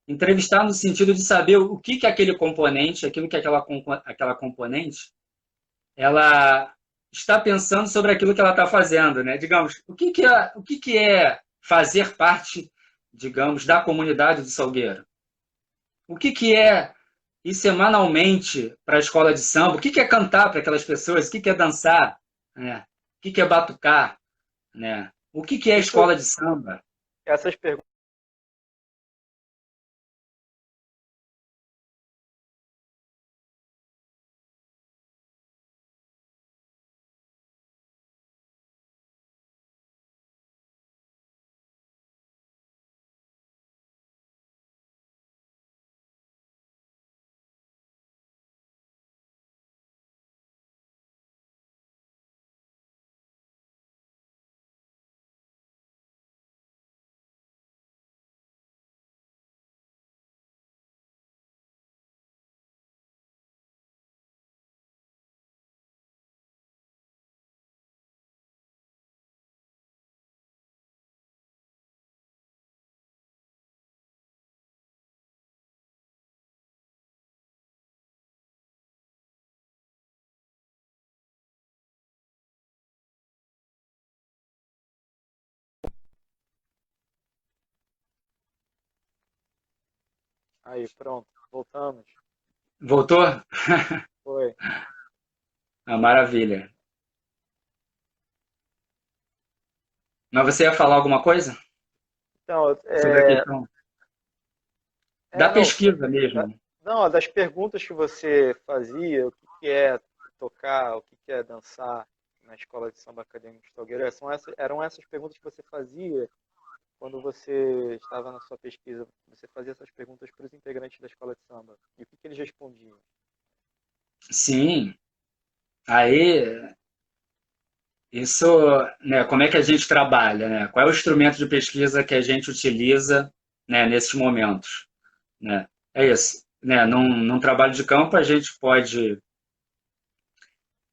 Entrevistar no sentido de saber o que é aquele componente, aquilo que aquela componente, ela está pensando sobre aquilo que ela está fazendo, né? Digamos, o que é fazer parte, digamos, da comunidade do Salgueiro? O que é ir semanalmente para a escola de samba? O que é cantar para aquelas pessoas? O que é dançar? Né? O que é batucar? Né? O que é a isso, escola de samba? essas perguntas Aí, pronto, voltamos. Voltou? Foi. Ah, maravilha. Mas você ia falar alguma coisa Então, sobre a questão da não, pesquisa mesmo? não, das perguntas que você fazia, o que que é tocar, o que que é dançar na escola de samba acadêmico de Salgueiro, eram essas perguntas que você fazia quando você estava na sua pesquisa, você fazia essas perguntas para os integrantes da escola de samba. E o que que eles respondiam? Sim. Aí, isso, né, como é que a gente trabalha, né? Qual é o instrumento de pesquisa que a gente utiliza, né, nesses momentos, né? É isso, né? Num trabalho de campo a gente pode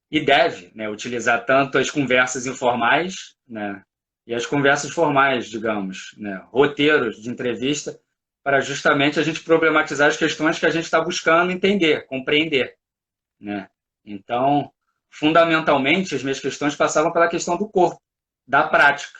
e deve, né, utilizar tanto as conversas informais, né, e as conversas formais, digamos, né, roteiros de entrevista, para justamente a gente problematizar as questões que a gente está buscando entender, compreender, né? Então, fundamentalmente, as minhas questões passavam pela questão do corpo, da prática,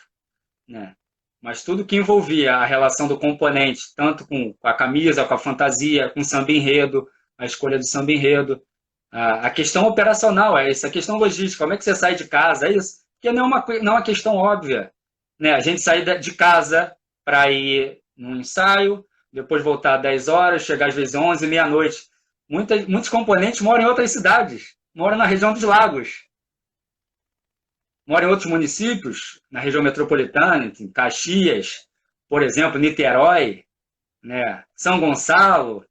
né? Mas tudo que envolvia a relação do componente, tanto com a camisa, com a fantasia, com o samba enredo, a escolha do samba enredo, a questão operacional é isso, a questão logística, como é que você sai de casa, é isso. Porque não é uma questão óbvia, né? A gente sair de casa para ir num ensaio, depois voltar às 10 horas, chegar às vezes 11, meia-noite. Muitos componentes moram em outras cidades, moram na região dos lagos, moram em outros municípios, na região metropolitana, em Caxias, por exemplo, Niterói, né? São Gonçalo,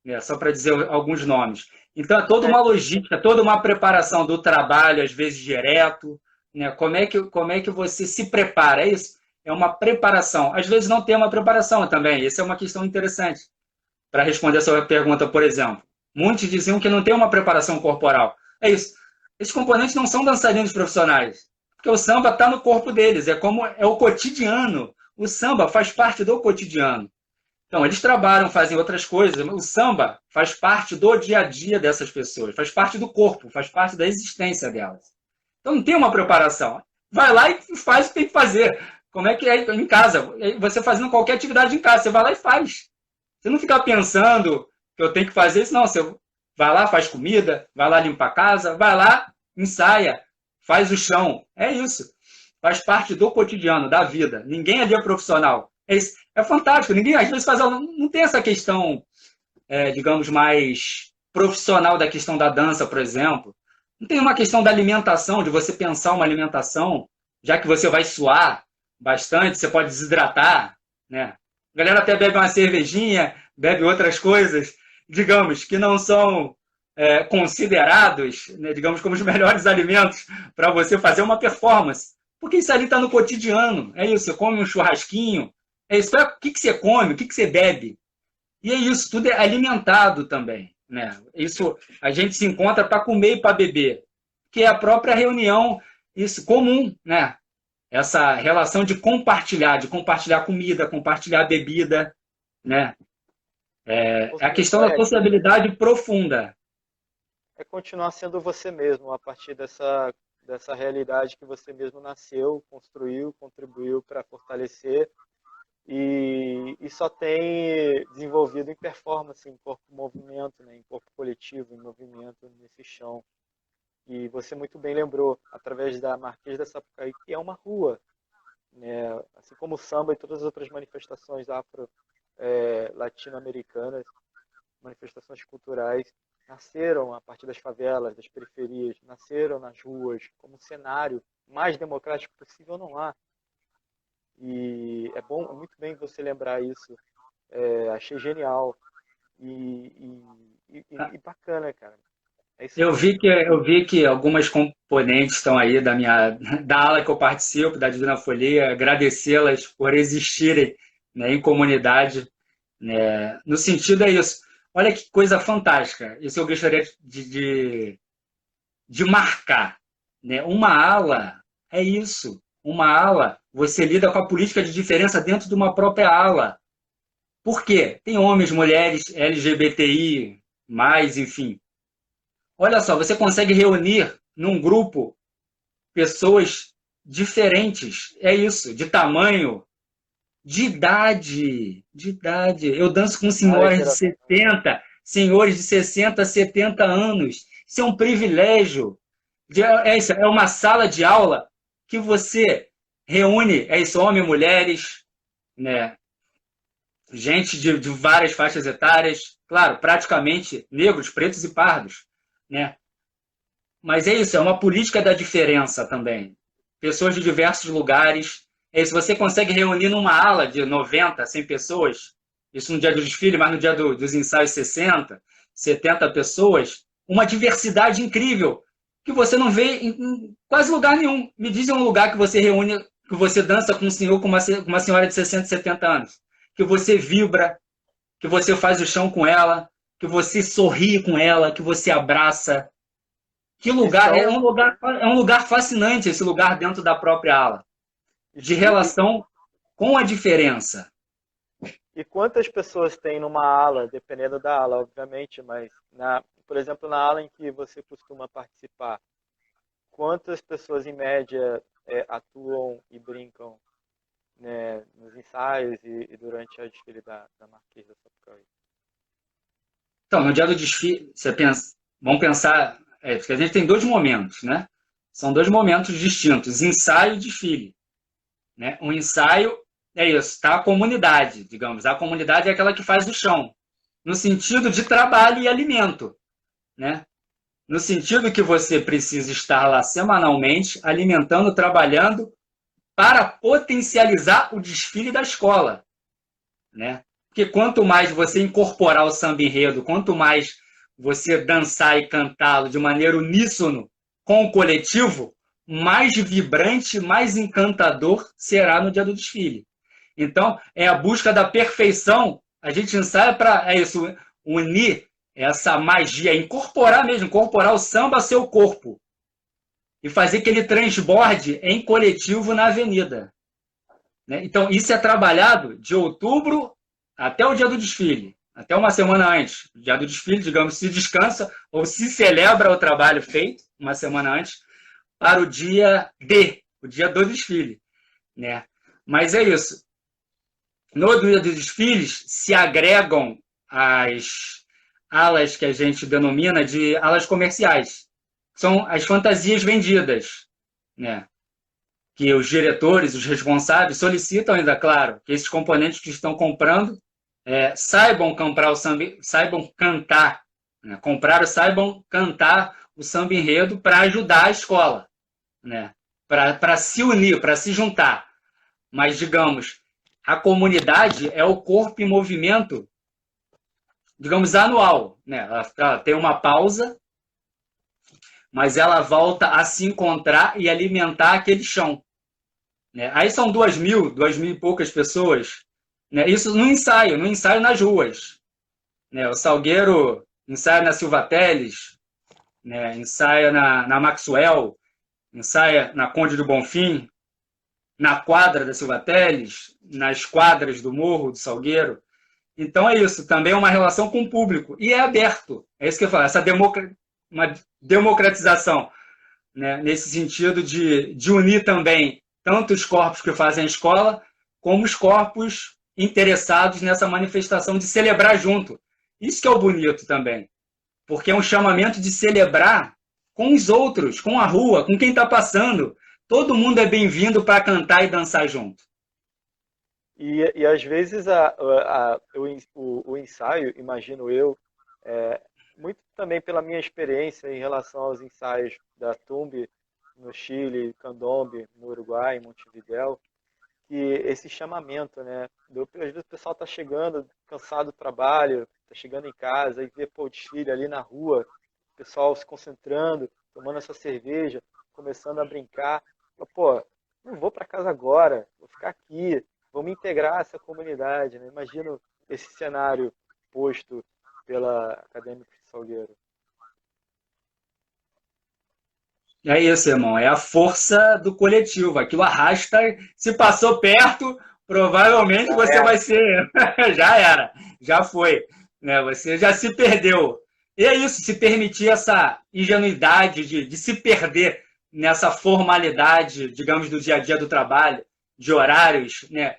né? Só para dizer alguns nomes. Então, é toda É, uma logística, toda uma preparação do trabalho, às vezes direto, né? Como é que você se prepara? É isso? É uma preparação. Às vezes não tem uma preparação também. Essa é uma questão interessante. Para responder a sua pergunta, por exemplo, muitos diziam que não tem uma preparação corporal. É isso. Esses componentes não são dançarinos profissionais, porque o samba está no corpo deles, é o cotidiano. O samba faz parte do cotidiano. Então, eles trabalham, fazem outras coisas, mas o samba faz parte do dia a dia dessas pessoas, faz parte do corpo, faz parte da existência delas. Então, não tem uma preparação. Vai lá e faz o que tem que fazer. Como é que é em casa? Você fazendo qualquer atividade em casa, você vai lá e faz. Você não fica pensando que eu tenho que fazer isso, não. Você vai lá, faz comida, vai lá, limpa a casa, vai lá, ensaia, faz o chão. É isso. Faz parte do cotidiano, da vida. Ninguém ali é profissional. É fantástico. Ninguém, às vezes, não tem essa questão, digamos, mais profissional da questão da dança, por exemplo. Não tem uma questão da alimentação, de você pensar uma alimentação, já que você vai suar bastante, você pode desidratar, né? A galera até bebe uma cervejinha, bebe outras coisas, digamos, que não são considerados, né, digamos, como os melhores alimentos para você fazer uma performance. Porque isso ali está no cotidiano. É isso, você come um churrasquinho, é isso. O que você come, o que você bebe? E é isso, tudo é alimentado também. Né? Isso a gente se encontra para comer e para beber, que é a própria reunião, isso comum, né? Essa relação de compartilhar comida, compartilhar bebida, né? É a questão da sociabilidade profunda. é continuar sendo você mesmo a partir dessa realidade que você mesmo nasceu, construiu, contribuiu para fortalecer e só tem desenvolvido em performance, em corpo-movimento, né, em corpo coletivo, em movimento nesse chão. E você muito bem lembrou, através da Marquês da Sapucaí, que é uma rua, né, assim como o samba e todas as outras manifestações latino-americanas, manifestações culturais, nasceram a partir das favelas, das periferias, nasceram nas ruas, como cenário mais democrático possível não há. E é bom, muito bem você lembrar isso. Achei genial e bacana, cara. É isso mesmo. Eu vi que algumas componentes estão aí da ala que eu participo, da Divina Folia, agradecê-las por existirem, né, em comunidade, né, no sentido é isso. Olha que coisa fantástica. Isso eu gostaria de marcar, né? Uma ala é isso. Uma ala, você lida com a política de diferença dentro de uma própria ala. Por quê? Tem homens, mulheres, LGBTI, mais, enfim. Olha só, você consegue reunir num grupo pessoas diferentes, é isso, de tamanho, de idade, de idade. Eu danço com Várias senhoras de gerações. 70, senhores de 60, 70 anos. Isso é um privilégio. É isso, é uma sala de aula que você reúne, é isso, homens, mulheres, né? Gente de várias faixas etárias, claro, praticamente negros, pretos e pardos, né? Mas é isso, é uma política da diferença também. Pessoas de diversos lugares. É isso, você consegue reunir numa ala de 90, 100 pessoas, isso no dia do desfile, mas no dia dos ensaios 60, 70 pessoas, uma diversidade incrível que você não vê em quase lugar nenhum. Me diz um lugar que você reúne, que você dança com um senhor, com uma senhora de 60, 70 anos, que você vibra, que você faz o chão com ela, que você sorri com ela, que você abraça. Que E lugar, são é um lugar fascinante esse lugar dentro da própria ala, e, de e, relação com a diferença. e quantas pessoas tem numa ala, dependendo da ala, obviamente, mas por exemplo, na ala em que você costuma participar, quantas pessoas em média atuam e brincam, né, nos ensaios e durante a desfile da Marquês da Sapucaí? Então, no dia do desfile, vamos pensar, porque a gente tem dois momentos, né? São dois momentos distintos, ensaio e desfile. Né? O ensaio é isso, tá? A comunidade, digamos. A comunidade é aquela que faz o chão, no sentido de trabalho e alimento, né? No sentido que você precisa estar lá semanalmente, alimentando, trabalhando, para potencializar o desfile da escola, né? Porque quanto mais você incorporar o samba enredo, quanto mais você dançar e cantá-lo de maneira uníssono com o coletivo, mais vibrante, mais encantador será no dia do desfile. Então, é a busca da perfeição. A gente ensaia para unir essa magia, incorporar mesmo, incorporar o samba ao seu corpo e fazer que ele transborde em coletivo na avenida. Né? Então, isso é trabalhado de outubro até o dia do desfile, até uma semana antes. O dia do desfile, digamos, se descansa ou se celebra o trabalho feito uma semana antes para o dia D, o dia do desfile. Né? Mas é isso. No dia dos desfiles se agregam as alas que a gente denomina de alas comerciais. São as fantasias vendidas, né? Que os diretores, os responsáveis solicitam ainda, claro, que esses componentes que estão comprando saibam comprar o samba, saibam cantar, né? Saibam cantar o samba enredo para ajudar a escola, né? Para se unir, para se juntar. Mas, digamos, a comunidade é o corpo em movimento, digamos, anual, né? Ela tem uma pausa, mas ela volta a se encontrar e alimentar aquele chão. Né? Aí são 2.000 e poucas pessoas. Né? Isso no ensaio nas ruas. Né? O Salgueiro ensaia na Silva Teles, né? Ensaia na Maxwell, ensaia na Conde do Bonfim, na quadra da Silva Teles, nas quadras do Morro do Salgueiro. Então é isso, também é uma relação com o público. E é aberto. É isso que eu falo, uma democratização, né? Nesse sentido de unir também tanto os corpos que fazem a escola, como os corpos interessados nessa manifestação de celebrar junto. Isso que é o bonito também. Porque é um chamamento de celebrar com os outros, com a rua, com quem está passando. Todo mundo é bem-vindo para cantar e dançar junto. E às vezes o ensaio, imagino eu, muito também pela minha experiência em relação aos ensaios da Tumbi no Chile, Candombe no Uruguai, em Montevidéu, que esse chamamento, né? Às vezes o pessoal está chegando cansado do trabalho, está chegando em casa e vê o desfile ali na rua, o pessoal se concentrando, tomando essa cerveja, começando a brincar. Pô, não vou para casa agora, vou ficar aqui, vou me integrar a essa comunidade. Né? Imagino esse cenário posto pela Acadêmica Salgueiro. É isso, irmão. É a força do coletivo. Aquilo arrasta. Se passou perto, provavelmente você vai ser. Já era. Já foi. Né? Você já se perdeu. E é isso, se permitir essa ingenuidade de se perder nessa formalidade, digamos, do dia a dia do trabalho, de horários, né?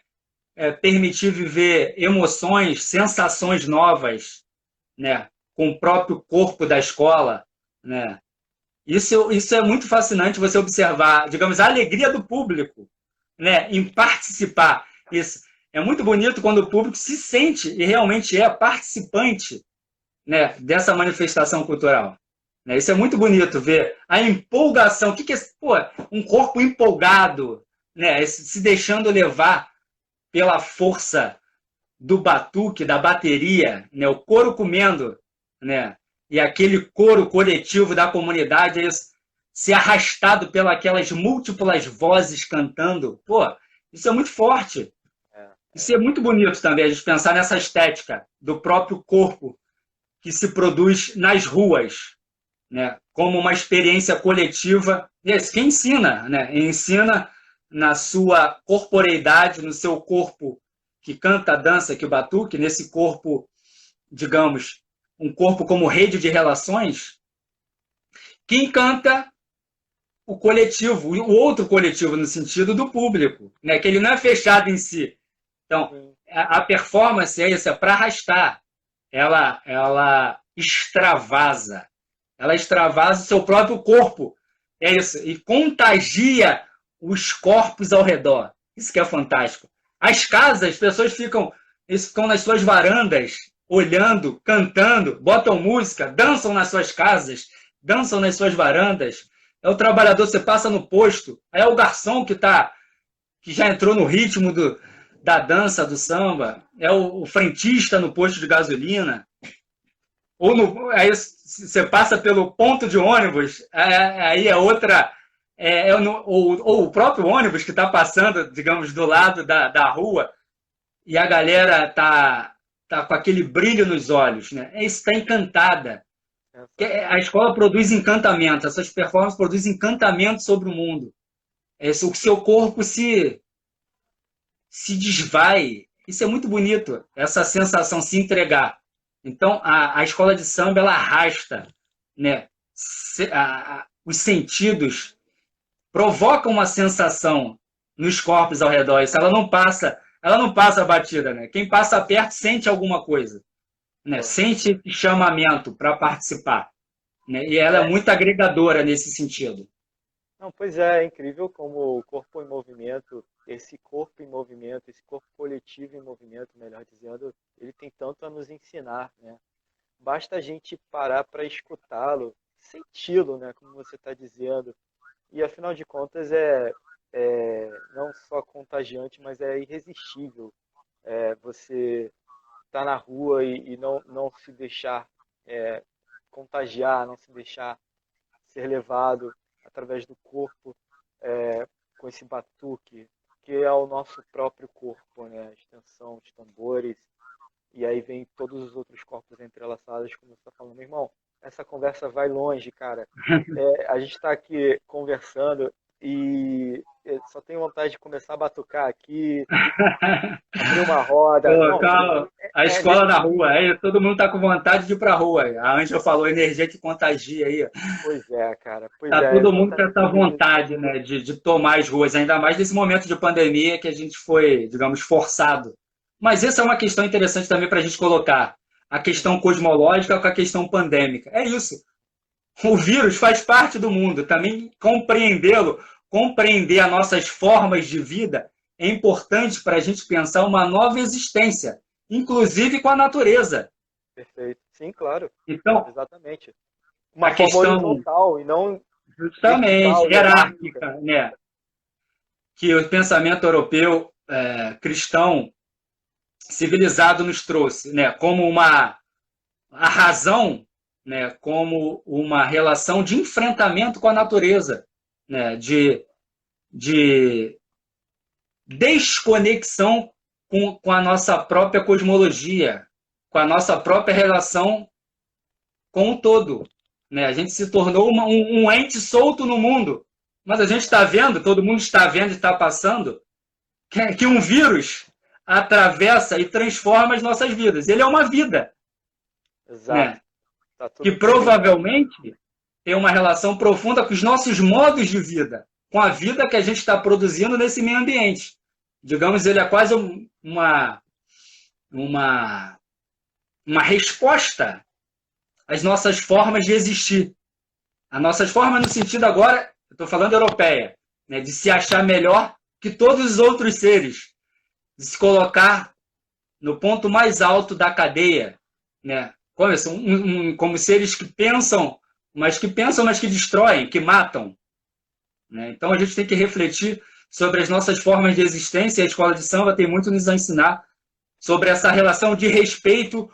permitir viver emoções, sensações novas, né, com o próprio corpo da escola, né? Isso é muito fascinante você observar, digamos, a alegria do público, né, em participar. Isso é muito bonito quando o público se sente e realmente é participante, né, dessa manifestação cultural. Né? Isso é muito bonito ver a empolgação. O que é, pô, um corpo empolgado, né, se deixando levar pela força do batuque, da bateria, né, o couro comendo, né, e aquele coro coletivo da comunidade ser arrastado pelas aquelas múltiplas vozes cantando. Pô, isso é muito forte. Isso é muito bonito também, a gente pensar nessa estética do próprio corpo que se produz nas ruas, né, como uma experiência coletiva. Que ensina, né, ensina na sua corporeidade, no seu corpo que canta, dança, que batuque, nesse corpo, digamos, um corpo como rede de relações, que encanta o coletivo, o outro coletivo no sentido do público, né, que ele não é fechado em si. Então, a performance é isso, é para arrastar. Ela extravasa. Ela extravasa o seu próprio corpo. É isso. E contagia os corpos ao redor. Isso que é fantástico. As casas, as pessoas ficam nas suas varandas, olhando, cantando, botam música, dançam nas suas casas, dançam nas suas varandas. É o trabalhador, você passa no posto, é o garçom que já entrou no ritmo da dança, do samba, é o frentista no posto de gasolina, aí você passa pelo ponto de ônibus, aí é outra, ou o próprio ônibus que está passando, digamos, do lado da rua, e a galera tá com aquele brilho nos olhos, né? Está encantada. A escola produz encantamento, essas performances produzem encantamento sobre o mundo. O seu corpo se desvai. Isso é muito bonito, essa sensação, se entregar. Então, a escola de samba, ela arrasta, né, os sentidos, provoca uma sensação nos corpos ao redor. Isso ela não passa batida, né? Quem passa perto sente alguma coisa, né? Sente esse chamamento para participar, né? E ela é muito agregadora nesse sentido. Não, pois é incrível como o corpo em movimento, esse corpo coletivo em movimento, melhor dizendo, ele tem tanto a nos ensinar, né? Basta a gente parar para escutá-lo, senti-lo, né? Como você está dizendo. E afinal de contas é não só contagiante, mas é irresistível. Você tá na rua e não se deixar contagiar, não se deixar ser levado através do corpo, com esse batuque, que é o nosso próprio corpo, né? A extensão, os tambores, e aí vem todos os outros corpos entrelaçados, como você está falando. Meu irmão, essa conversa vai longe, cara. A gente está aqui conversando e eu só tenho vontade de começar a batucar aqui, abrir uma roda. Pô, Não, calma. A escola na rua, aí todo mundo tá com vontade de ir pra rua. A Ângela falou energia que contagia aí. Pois é, cara. Tá todo mundo com essa vontade, né, de tomar as ruas, ainda mais nesse momento de pandemia que a gente foi, digamos, forçado. Mas essa é uma questão interessante também para a gente colocar. A questão cosmológica com a questão pandêmica. É isso. O vírus faz parte do mundo. Também compreendê-lo, compreender as nossas formas de vida é importante para a gente pensar uma nova existência, inclusive com a natureza. Perfeito. Sim, claro. Então, exatamente. Uma forma questão horizontal e não justamente hierárquica, né? Que o pensamento europeu cristão civilizado nos trouxe, né? Como a razão, né? Como uma relação de enfrentamento com a natureza, né? De desconexão com a nossa própria cosmologia, com a nossa própria relação com o todo. Né? A gente se tornou um ente solto no mundo, mas a gente está vendo, todo mundo está vendo e está passando, que um vírus atravessa e transforma as nossas vidas. Ele é uma vida. Exato. Né? Tá que provavelmente tem uma relação profunda com os nossos modos de vida, com a vida que a gente está produzindo nesse meio ambiente. Digamos, ele é quase uma, uma resposta às nossas formas de existir. As nossas formas no sentido agora, eu estou falando europeia, né, de se achar melhor que todos os outros seres, de se colocar no ponto mais alto da cadeia, né, como seres que pensam, mas que destroem, que matam. Né? Então a gente tem que refletir sobre as nossas formas de existência, e a escola de samba tem muito nos a ensinar sobre essa relação de respeito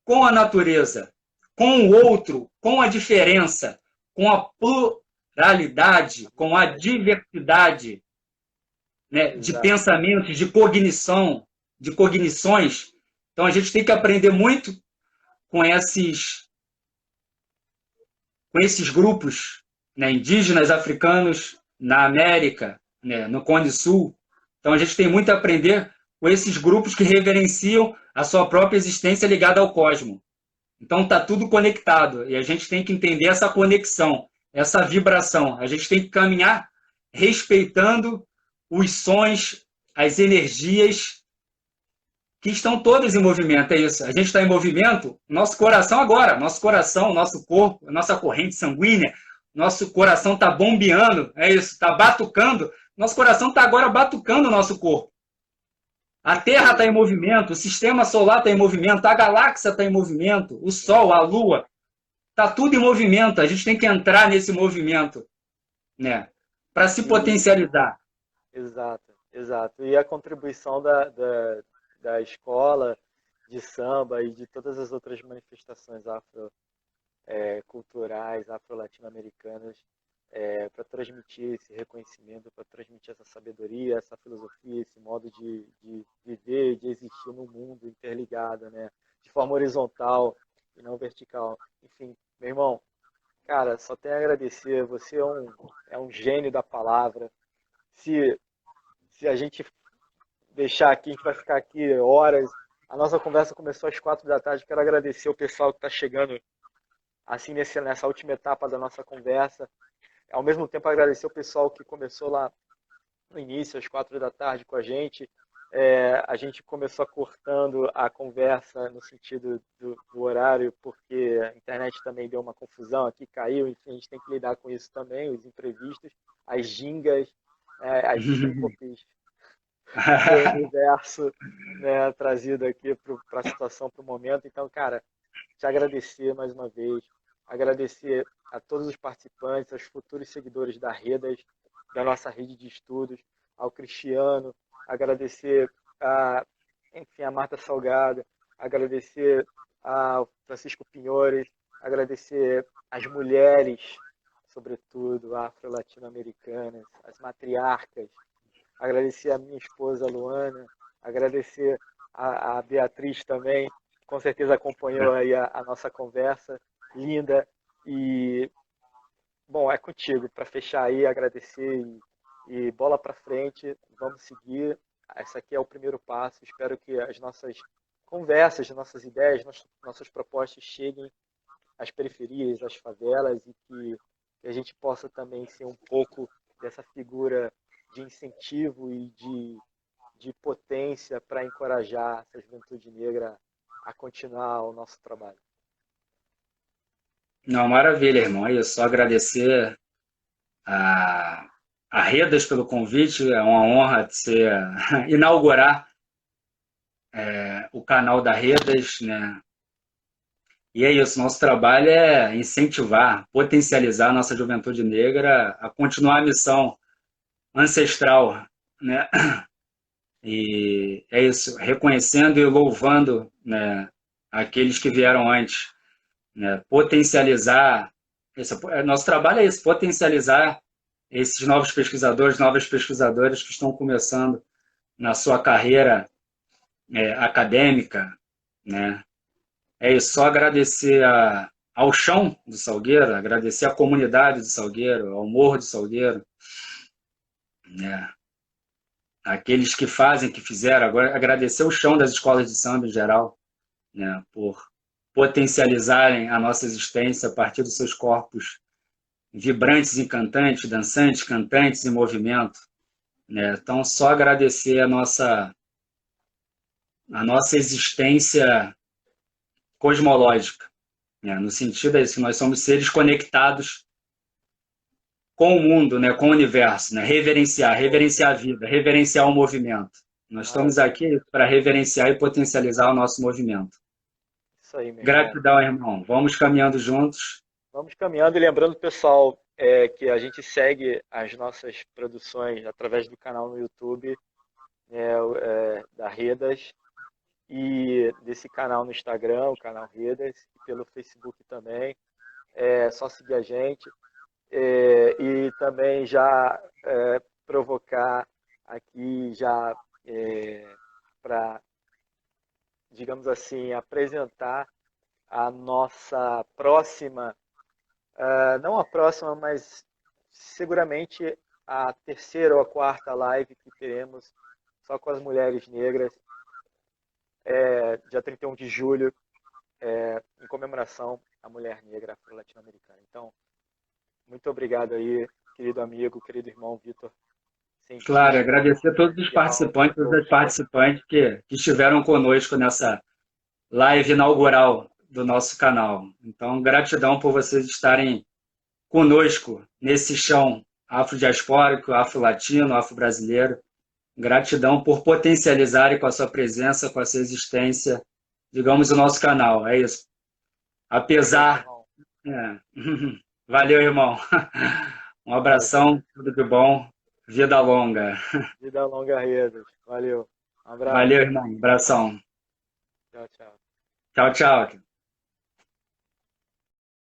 com a natureza, com o outro, com a diferença, com a pluralidade, com a diversidade, né, de pensamentos, de cognição, de cognições. Então a gente tem que aprender muito com esses grupos, né, indígenas, africanos, na América, né, no Cone Sul. Então a gente tem muito a aprender com esses grupos que reverenciam a sua própria existência ligada ao cosmos. Então está tudo conectado e a gente tem que entender essa conexão, essa vibração. A gente tem que caminhar respeitando os sons, as energias que estão todas em movimento. É isso. A gente está em movimento, nosso coração agora, nosso coração, nosso corpo, nossa corrente sanguínea, nosso coração está bombeando, é isso, está batucando. Nosso coração está agora batucando o nosso corpo. A Terra está em movimento, o sistema solar está em movimento, a galáxia está em movimento, o Sol, a Lua, está tudo em movimento. A gente tem que entrar nesse movimento, né, para se potencializar. Exato, exato. E a contribuição da escola de samba e de todas as outras manifestações culturais, afro-latino-americanas, para transmitir esse reconhecimento, para transmitir essa sabedoria, essa filosofia, esse modo de viver, de existir no mundo interligado, né? De forma horizontal e não vertical. Enfim, meu irmão, cara, só tenho a agradecer. Você é um gênio da palavra. Se a gente deixar aqui, a gente vai ficar aqui horas. A nossa conversa começou às 4 da tarde. Quero agradecer o pessoal que está chegando assim nessa última etapa da nossa conversa. Ao mesmo tempo, agradecer o pessoal que começou lá no início, às 4 da tarde, com a gente. A gente começou cortando a conversa no sentido do horário, porque a internet também deu uma confusão aqui, caiu, enfim, a gente tem que lidar com isso também, os imprevistos, as gingas, as síncopes do universo, né, trazido aqui para a situação, para o momento. Então, cara, te agradecer mais uma vez, agradecer a todos os participantes, aos futuros seguidores da Redas, da nossa rede de estudos, ao Cristiano, agradecer enfim, a Marta Salgado, agradecer ao Francisco Pinhores, agradecer às mulheres, sobretudo afro-latino-americanas, as matriarcas, agradecer a minha esposa Luana, agradecer a Beatriz também, que com certeza acompanhou aí a nossa conversa, linda. E, bom, é contigo, para fechar aí, agradecer e bola para frente, vamos seguir. Esse aqui é o primeiro passo, espero que as nossas conversas, nossas ideias, nossas propostas cheguem às periferias, às favelas e que a gente possa também ser um pouco dessa figura de incentivo e de potência para encorajar essa juventude negra a continuar o nosso trabalho. Não, maravilha, irmão. É só agradecer a Redas pelo convite. É uma honra inaugurar o canal da Redas, né? E é isso, nosso trabalho é incentivar, potencializar a nossa juventude negra a continuar a missão ancestral, né? E é isso, reconhecendo e louvando, né, aqueles que vieram antes, né? Potencializar, nosso trabalho é isso, potencializar esses novos pesquisadores, novas pesquisadoras que estão começando na sua carreira acadêmica, né? É isso, só agradecer ao chão do Salgueiro, agradecer à comunidade do Salgueiro, ao Morro do Salgueiro, né? Aqueles que fazem, que fizeram, agora agradecer o chão das escolas de samba em geral, né? Por potencializarem a nossa existência a partir dos seus corpos vibrantes e cantantes, dançantes, cantantes em movimento, né? Então, só agradecer a nossa a nossa existência cosmológica, né? No sentido é esse, que nós somos seres conectados com o mundo, né? Com o universo, né? Reverenciar a vida, reverenciar o movimento. Nós estamos Maravilha. aqui para reverenciar e potencializar o nosso movimento. Isso aí, meu irmão. Gratidão, irmão. Vamos caminhando juntos. Vamos caminhando e lembrando, pessoal, que a gente segue as nossas produções através do canal no YouTube, da Redas, e desse canal no Instagram, o canal Redas, e pelo Facebook também. É só seguir a gente. E também já provocar aqui já para, digamos assim, apresentar a nossa próxima, não a próxima, mas seguramente a terceira ou a quarta live que teremos só com as mulheres negras, dia 31 de julho, em comemoração à mulher negra afro-latino-americana. Então, muito obrigado aí, querido amigo, querido irmão Vitor, Claro, cientista agradecer a todos os mundial, participantes, todas as participantes que estiveram conosco nessa live inaugural do nosso canal. Então, gratidão por vocês estarem conosco nesse chão afrodiaspórico, afro-latino, afro-brasileiro. Gratidão por potencializarem com a sua presença, com a sua existência, digamos, o nosso canal. É isso. Excelente, Apesar. irmão. É. Valeu, irmão. Um Valeu. abração, tudo de bom. Vida longa. Vida longa, Redas. Valeu. Um abraço. Valeu, irmão. Abração. Tchau, tchau. Tchau, tchau.